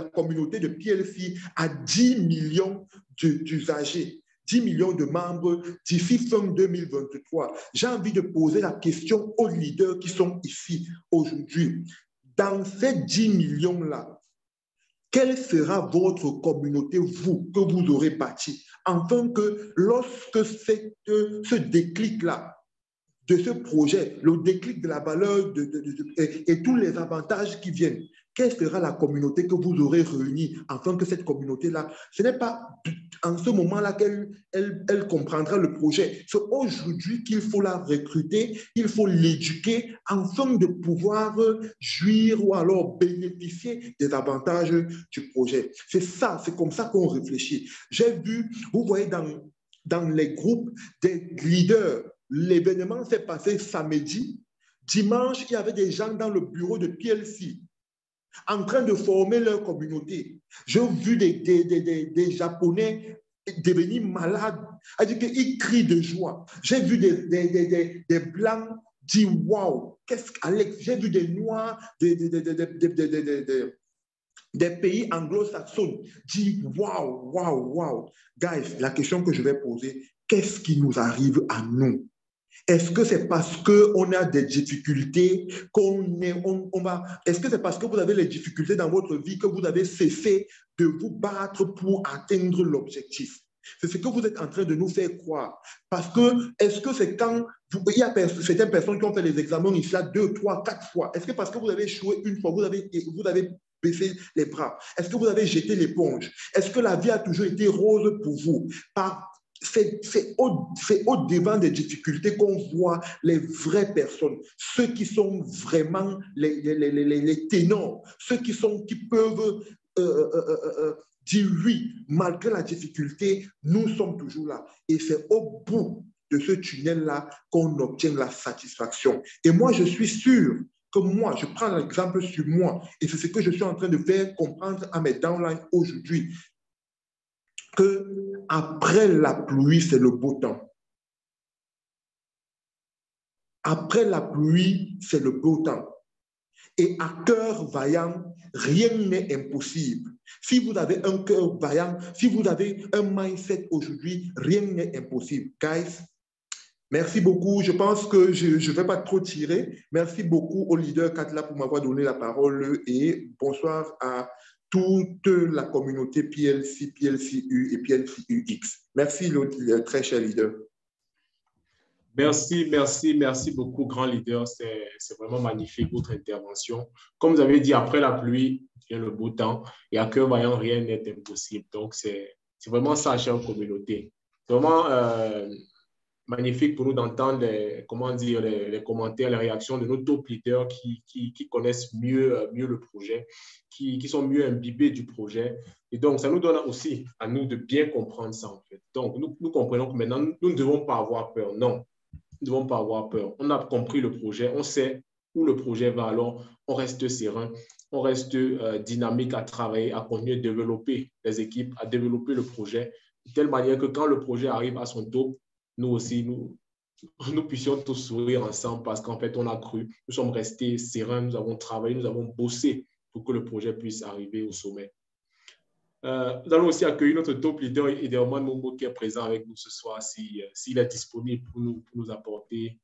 communauté de PLC à 10 millions d'usagers, 10 millions de membres d'ici fin 2023. J'ai envie de poser la question aux leaders qui sont ici aujourd'hui. Dans ces 10 millions-là, quelle sera votre communauté, vous, que vous aurez bâti, afin que lorsque ce déclic-là, de ce projet, le déclic de la valeur et tous les avantages qui viennent, quelle sera la communauté que vous aurez réunie afin que cette communauté-là, ce n'est pas en ce moment-là qu'elle comprendra le projet. C'est aujourd'hui qu'il faut la recruter, il faut l'éduquer afin de pouvoir jouir ou alors bénéficier des avantages du projet. C'est ça, c'est comme ça qu'on réfléchit. J'ai vu, vous voyez dans les groupes des leaders, l'événement s'est passé samedi. Dimanche, il y avait des gens dans le bureau de PLC en train de former leur communauté. J'ai vu des Japonais devenir malades, c'est-à-dire qu'ils crient de joie. J'ai vu des Blancs dire « Waouh, qu'est-ce qu'Alex ?» J'ai vu des Noirs, des pays anglo-saxons dire « Waouh, waouh, waouh ». Guys, la question que je vais poser, qu'est-ce qui nous arrive à nous? Est-ce que c'est parce qu'on a des difficultés est-ce que c'est parce que vous avez les difficultés dans votre vie que vous avez cessé de vous battre pour atteindre l'objectif? C'est ce que vous êtes en train de nous faire croire. Parce que, est-ce que c'est quand il y a certaines personnes qui ont fait les examens ici 2, 3, 4 fois? Est-ce que parce que vous avez échoué une fois, vous avez baissé les bras? Est-ce que vous avez jeté l'éponge? Est-ce que la vie a toujours été rose pour vous? C'est au-devant des difficultés qu'on voit les vraies personnes, ceux qui sont vraiment les ténors, ceux qui peuvent dire oui, malgré la difficulté, nous sommes toujours là. Et c'est au bout de ce tunnel-là qu'on obtient la satisfaction. Et moi, je suis sûr que moi, je prends l'exemple sur moi, et c'est ce que je suis en train de faire comprendre à mes downlines aujourd'hui, que après la pluie, c'est le beau temps. Après la pluie, c'est le beau temps. Et à cœur vaillant, rien n'est impossible. Si vous avez un cœur vaillant, si vous avez un mindset aujourd'hui, rien n'est impossible. Guys, merci beaucoup. Je pense que je ne vais pas trop tirer. Merci beaucoup au leader Katla pour m'avoir donné la parole et bonsoir à toute la communauté PLC, PLCU et PLCUX. Merci, le très cher leader. Merci beaucoup, grand leader. C'est vraiment magnifique, votre intervention. Comme vous avez dit, après la pluie vient le beau temps et à cœur vaillant, rien n'est impossible. Donc, c'est vraiment ça, chère communauté. C'est vraiment magnifique pour nous d'entendre les commentaires, les réactions de nos top leaders qui connaissent mieux le projet, qui sont mieux imbibés du projet. Et donc, ça nous donne aussi à nous de bien comprendre ça, en fait. Donc, nous comprenons que maintenant, nous ne devons pas avoir peur. Non, nous ne devons pas avoir peur. On a compris le projet, on sait où le projet va, alors on reste serein, on reste dynamique à travailler, à continuer de développer les équipes, à développer le projet, de telle manière que quand le projet arrive à son top, nous aussi, nous puissions tous sourire ensemble parce qu'en fait, on a cru, nous sommes restés sereins, nous avons travaillé, nous avons bossé pour que le projet puisse arriver au sommet. Nous allons aussi accueillir notre top leader, Ederman Momo, qui est présent avec nous ce soir, s'il est disponible pour nous apporter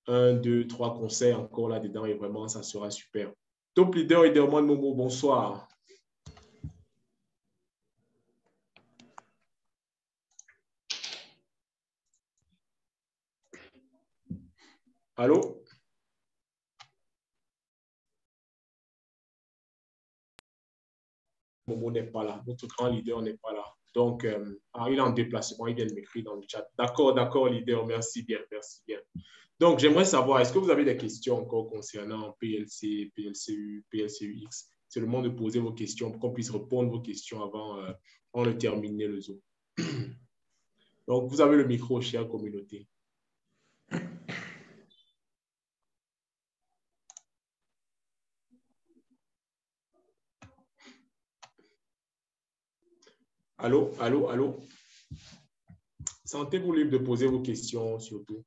1, 2, 3 conseils encore là-dedans, et vraiment, ça sera super. Top leader, Ederman Momo, bonsoir. Allô? Momo n'est pas là. Notre grand leader n'est pas là. Donc, il est en déplacement. Il vient de m'écrire dans le chat. D'accord, leader. Merci bien. Donc, j'aimerais savoir, est-ce que vous avez des questions encore concernant PLC, PLCU, PLCUX? C'est le moment de poser vos questions pour qu'on puisse répondre vos questions avant de terminer le Zoom. Donc, vous avez le micro, chère communauté. Allô? Sentez-vous libre de poser vos questions, surtout.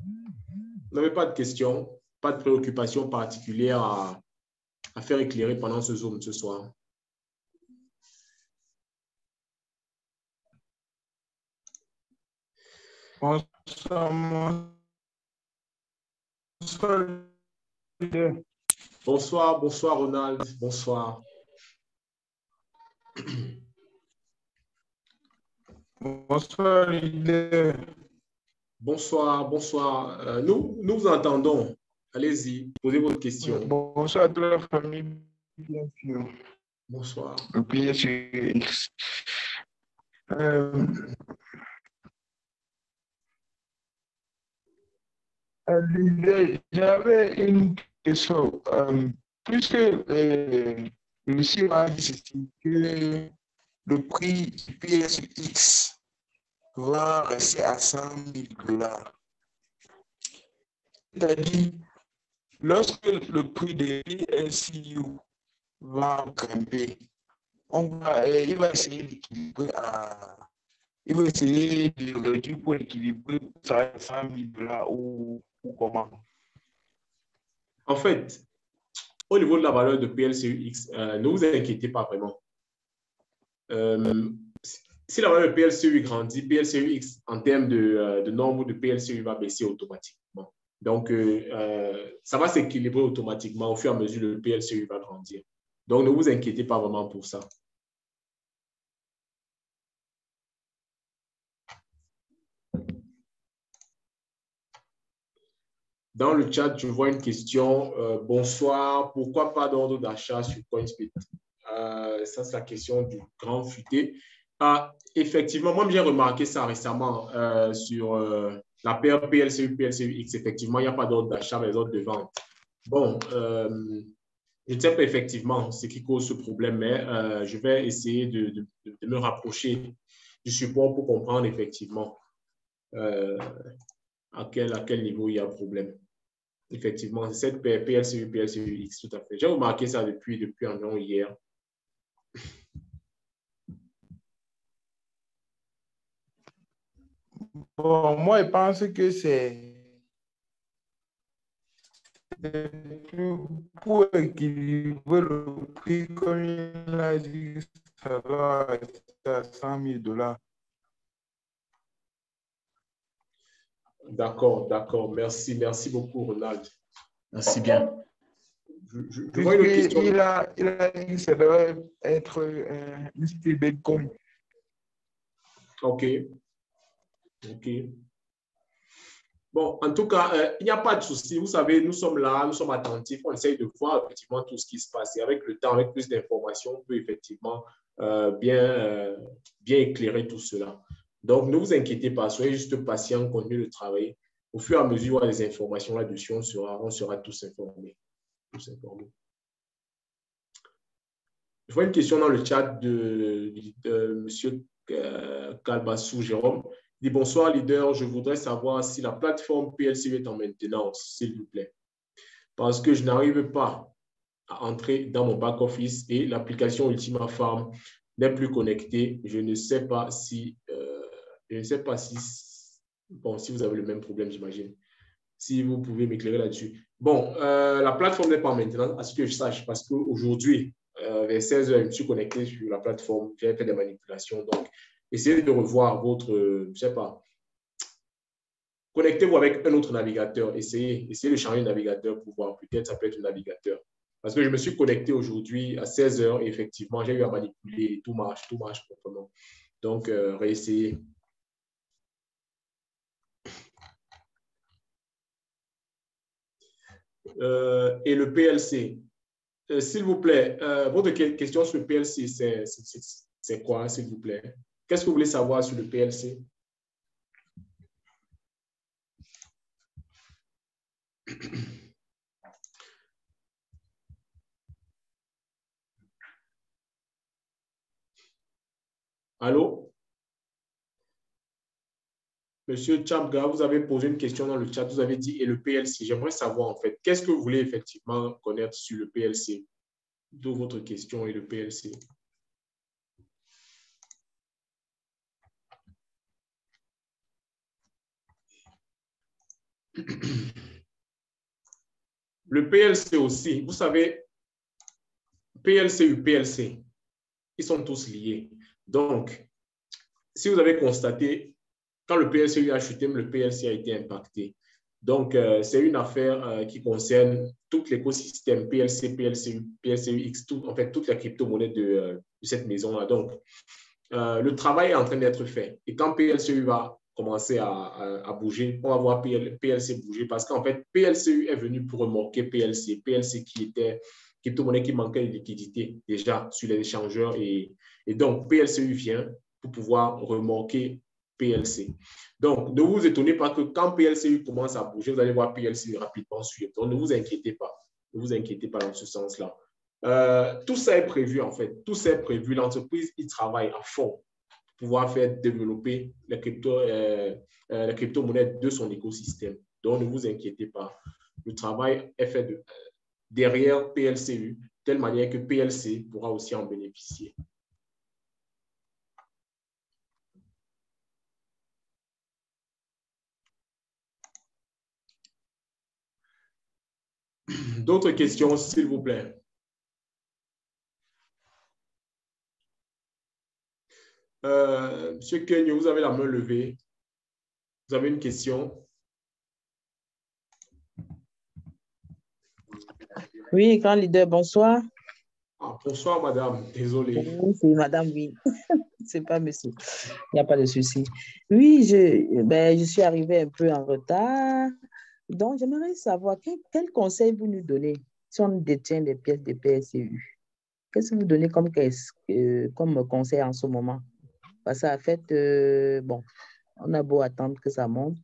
Vous n'avez pas de questions, pas de préoccupations particulières à faire éclairer pendant ce Zoom ce soir? Bonsoir Ronald, bonsoir. Bonsoir, leader. Bonsoir. Nous vous entendons. Allez-y, posez votre question. Bonsoir à toute la famille, bien sûr. Bonsoir. Bien sûr. J'avais une question. Puisque monsieur m'a dit que le prix PSX va rester à 100 000 $. C'est-à-dire, lorsque le prix des PSU va grimper, il va essayer d'équilibrer il va essayer de réduire pour équilibrer ça à 100 000 $ ou comment? En fait, au niveau de la valeur de PLCUX, ne vous inquiétez pas vraiment. Si la valeur de PLCU grandit, PLCUX en termes de nombre de PLCU va baisser automatiquement. Donc, ça va s'équilibrer automatiquement au fur et à mesure que le PLCU va grandir. Donc, ne vous inquiétez pas vraiment pour ça. Dans le chat, je vois une question. Bonsoir, pourquoi pas d'ordre d'achat sur CoinSplit? Ça, c'est la question du grand futé. Effectivement, moi, j'ai remarqué ça récemment sur la paire PLCU, PLCUX. Effectivement, il n'y a pas d'ordre d'achat, mais des ordres de vente. Bon, je ne sais pas effectivement ce qui cause ce problème, mais je vais essayer de me rapprocher du support pour comprendre effectivement à quel niveau il y a un problème. Effectivement, c'est cette PLCU, PLCUX, tout à fait. J'ai remarqué ça depuis environ hier. Bon, moi, je pense que c'est pour équilibrer le prix, comme il a dit, ça doit rester à 100 000 $. D'accord. Merci beaucoup, Ronald. Merci bien. Je vois une question. Il a dit que ça doit être une stablecoin. OK. Bon, en tout cas, il n'y a pas de souci. Vous savez, nous sommes là, nous sommes attentifs. On essaye de voir effectivement tout ce qui se passe. Et avec le temps, avec plus d'informations, on peut effectivement bien éclairer tout cela. Donc, ne vous inquiétez pas. Soyez juste patient, continuez de travailler. Au fur et à mesure, il y aura des informations là-dessus. On sera tous informés. Je vois une question dans le chat de M. Kalbassou Jérôme. Il dit bonsoir, leader. Je voudrais savoir si la plateforme PLCU est en maintenance, s'il vous plaît. Parce que je n'arrive pas à entrer dans mon back-office et l'application Ultima Farm n'est plus connectée. Je ne sais pas si Je ne sais pas si, bon, si vous avez le même problème, j'imagine. Si vous pouvez m'éclairer là-dessus. Bon, la plateforme n'est pas maintenant, à ce que je sache, parce qu'aujourd'hui, vers 16 heures, je me suis connecté sur la plateforme, j'ai fait des manipulations. Donc, essayez de revoir votre, je ne sais pas, connectez-vous avec un autre navigateur. Essayez de changer de navigateur pour voir. Peut-être ça peut être un navigateur. Parce que je me suis connecté aujourd'hui à 16 heures et effectivement, j'ai eu à manipuler. Tout marche proprement. Donc, réessayez. Et le PLC. S'il vous plaît, votre question sur le PLC, c'est quoi, s'il vous plaît? Qu'est-ce que vous voulez savoir sur le PLC? Allô? Monsieur Chapga, vous avez posé une question dans le chat, vous avez dit, et le PLC, j'aimerais savoir en fait, qu'est-ce que vous voulez effectivement connaître sur le PLC? D'où votre question et le PLC. Le PLC aussi, vous savez, PLC ou PLC, ils sont tous liés. Donc, si vous avez constaté, quand le PLC a chuté, le PLC a été impacté. Donc, c'est une affaire qui concerne tout l'écosystème PLC, PLCU, PLCUX, en fait, toute la crypto-monnaie de cette maison-là. Donc, le travail est en train d'être fait. Et quand PLCU va commencer à bouger, on va voir PLC bouger parce qu'en fait, PLCU est venu pour remorquer PLC. PLC qui était crypto-monnaie qui manquait de liquidité déjà sur les échangeurs. Et donc, PLCU vient pour pouvoir remorquer PLC. Donc, ne vous étonnez pas que quand PLCU commence à bouger, vous allez voir PLCU rapidement suivre. Donc, ne vous inquiétez pas. Ne vous inquiétez pas dans ce sens-là. Tout ça est prévu, en fait. Tout ça est prévu. L'entreprise, il travaille à fond pour pouvoir faire développer la crypto-monnaie de son écosystème. Donc, ne vous inquiétez pas. Le travail est fait derrière PLCU, de telle manière que PLC pourra aussi en bénéficier. D'autres questions, s'il vous plaît? Monsieur Kenyo, vous avez la main levée. Vous avez une question? Oui, grand leader, bonsoir. Ah, bonsoir, madame. Désolé. Oui, c'est madame, oui. C'est pas monsieur. Il n'y a pas de souci. Oui, je suis arrivée un peu en retard. Donc, j'aimerais savoir quel conseil vous nous donnez si on détient des pièces de PSCU. Qu'est-ce que vous donnez comme conseil en ce moment? Parce qu'en fait, bon, on a beau attendre que ça monte.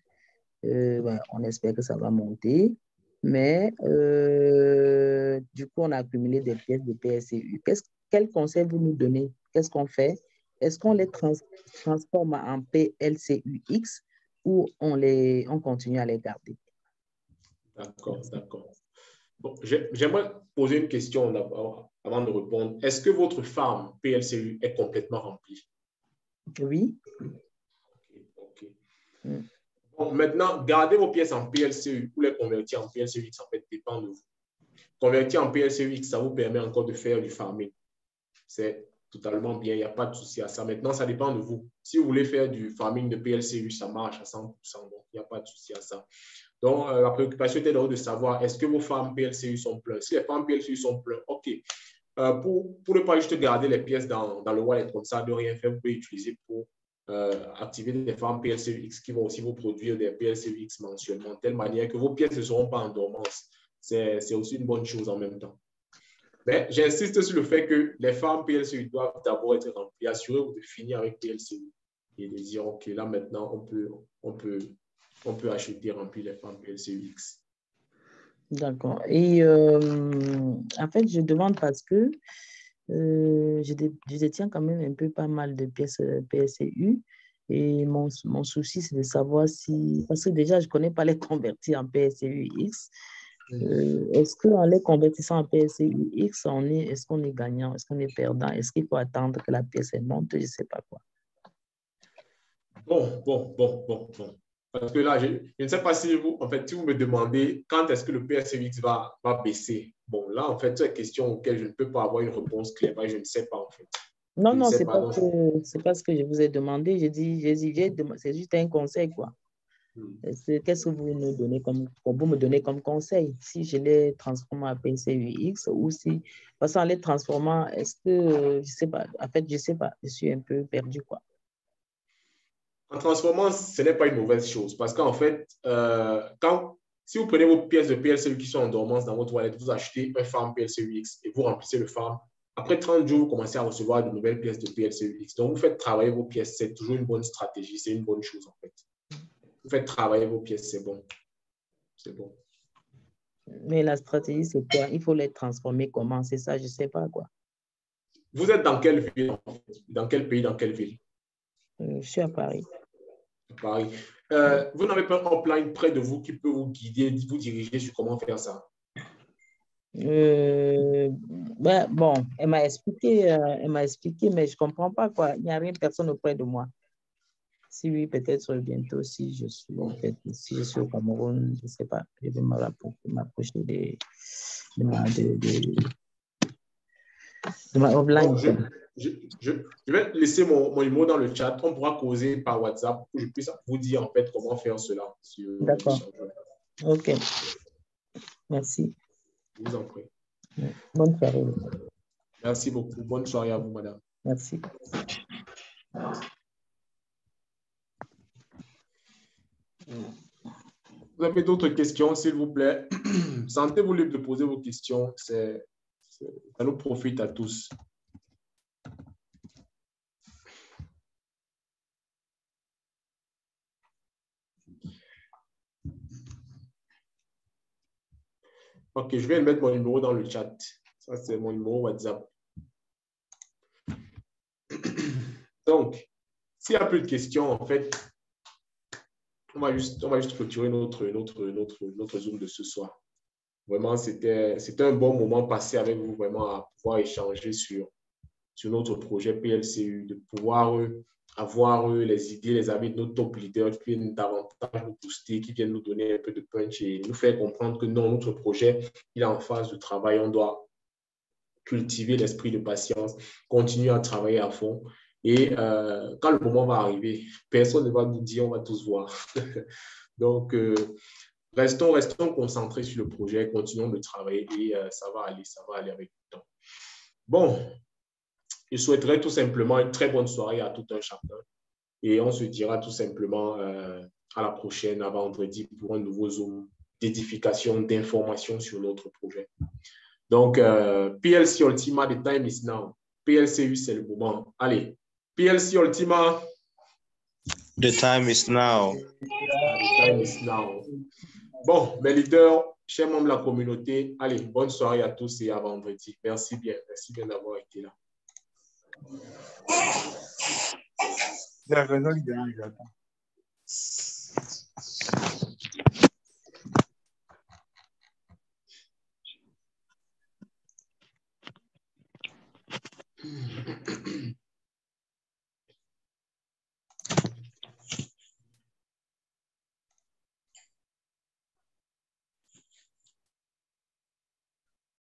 On espère que ça va monter. Mais du coup, on a accumulé des pièces de PSCU. Quel conseil vous nous donnez? Qu'est-ce qu'on fait? Est-ce qu'on les transforme en PLCUX ou on continue à les garder? D'accord, d'accord. Bon, j'aimerais poser une question avant de répondre. Est-ce que votre farm PLCU est complètement remplie? Oui. OK. Bon, maintenant, gardez vos pièces en PLCU ou les convertir en PLCUX, en fait, dépend de vous. Convertir en PLCUX, ça vous permet encore de faire du farming. C'est totalement bien, il n'y a pas de souci à ça. Maintenant, ça dépend de vous. Si vous voulez faire du farming de PLCU, ça marche à 100%, donc il n'y a pas de souci à ça. Donc, la préoccupation était donc de savoir, est-ce que vos farms PLCU sont pleins? Si les farms PLCU sont pleins, OK. Pour ne pas juste garder les pièces dans le wallet comme ça, de rien faire, vous pouvez utiliser pour activer des farms PLCUX qui vont aussi vous produire des PLCUX mensuellement, de telle manière que vos pièces ne seront pas en dormance. C'est aussi une bonne chose en même temps. Mais j'insiste sur le fait que les farms PLCU doivent d'abord être remplies. Assurez-vous de finir avec PLCU et de dire, OK, là maintenant, on peut acheter, remplir les farms PLCUX. D'accord. Et en fait, je demande parce que je détiens quand même un peu pas mal de pièces PSCU. Et mon souci, c'est de savoir parce que déjà, je ne connais pas les convertir en PSCUX. Est-ce qu'en les convertissant en PSCUX, est-ce qu'on est gagnant? Est-ce qu'on est perdant? Est-ce qu'il faut attendre que la pièce monte? Je ne sais pas quoi. Bon. Parce que là, je ne sais pas si vous, en fait, si vous me demandez quand est-ce que le PSUX va baisser. Bon, là, en fait, c'est une question auquel je ne peux pas avoir une réponse claire. Je ne sais pas, en fait. Non, c'est pas ce que je vous ai demandé. C'est juste un conseil, quoi. Qu'est-ce que vous nous donnez vous me donnez comme conseil? Si je les transforme en PCUX ou si, parce qu'en les transformant, est-ce que, je sais pas, en fait, je sais pas, je suis un peu perdu, quoi. En transformant, ce n'est pas une mauvaise chose parce qu'en fait, si vous prenez vos pièces de PLCU qui sont en dormance dans votre wallet, vous achetez un farm PLCUX et vous remplissez le farm. Après 30 jours, vous commencez à recevoir de nouvelles pièces de PLCUX. Donc, vous faites travailler vos pièces. C'est toujours une bonne stratégie. C'est une bonne chose, en fait. Vous faites travailler vos pièces, c'est bon. C'est bon. Mais la stratégie, c'est quoi? Il faut les transformer comment? C'est ça, je ne sais pas, quoi. Vous êtes dans quelle ville, en fait? Dans quel pays, dans quelle ville? Je suis à Paris. Paris. Vous n'avez pas un hotline près de vous qui peut vous guider, vous diriger sur comment faire ça? Bon, elle m'a expliqué, mais je ne comprends pas, quoi. Il n'y a rien, personne auprès de moi. Si oui, peut-être bientôt, si je suis au Cameroun, je ne sais pas, je vais m'approcher de ma offline. Bon, je vais laisser mon numéro dans le chat. On pourra causer par WhatsApp pour que je puisse vous dire en fait comment faire cela. D'accord. OK. Merci. Je vous en prie. Bonne soirée. Merci beaucoup. Bonne soirée à vous, madame. Merci. Vous avez d'autres questions, s'il vous plaît? Sentez-vous libre de poser vos questions. Ça nous profite à tous. OK, je vais mettre mon numéro dans le chat. Ça, c'est mon numéro WhatsApp. Donc, s'il n'y a plus de questions, en fait, on va juste clôturer notre Zoom de ce soir. Vraiment, c'était un bon moment passé avec vous, vraiment, à pouvoir échanger sur notre projet PLCU, de pouvoir avoir les idées, les avis de nos top leaders qui viennent davantage nous booster, qui viennent nous donner un peu de punch et nous faire comprendre que non, notre projet, il est en phase de travail. On doit cultiver l'esprit de patience, continuer à travailler à fond. Et quand le moment va arriver, personne ne va nous dire, on va tous voir. Donc, restons concentrés sur le projet, continuons de travailler et ça va aller avec le temps. Bon, je souhaiterais tout simplement une très bonne soirée à tout un chacun. Et on se dira tout simplement à la prochaine, à vendredi, pour un nouveau Zoom d'édification, d'information sur notre projet. Donc, PLC Ultima, the time is now. PLCU, c'est le moment. Allez, PLC Ultima. The time is now. The time is now. Bon, mes leaders, chers membres de la communauté, allez, bonne soirée à tous et à vendredi. Merci bien d'avoir été là. Il a raison, il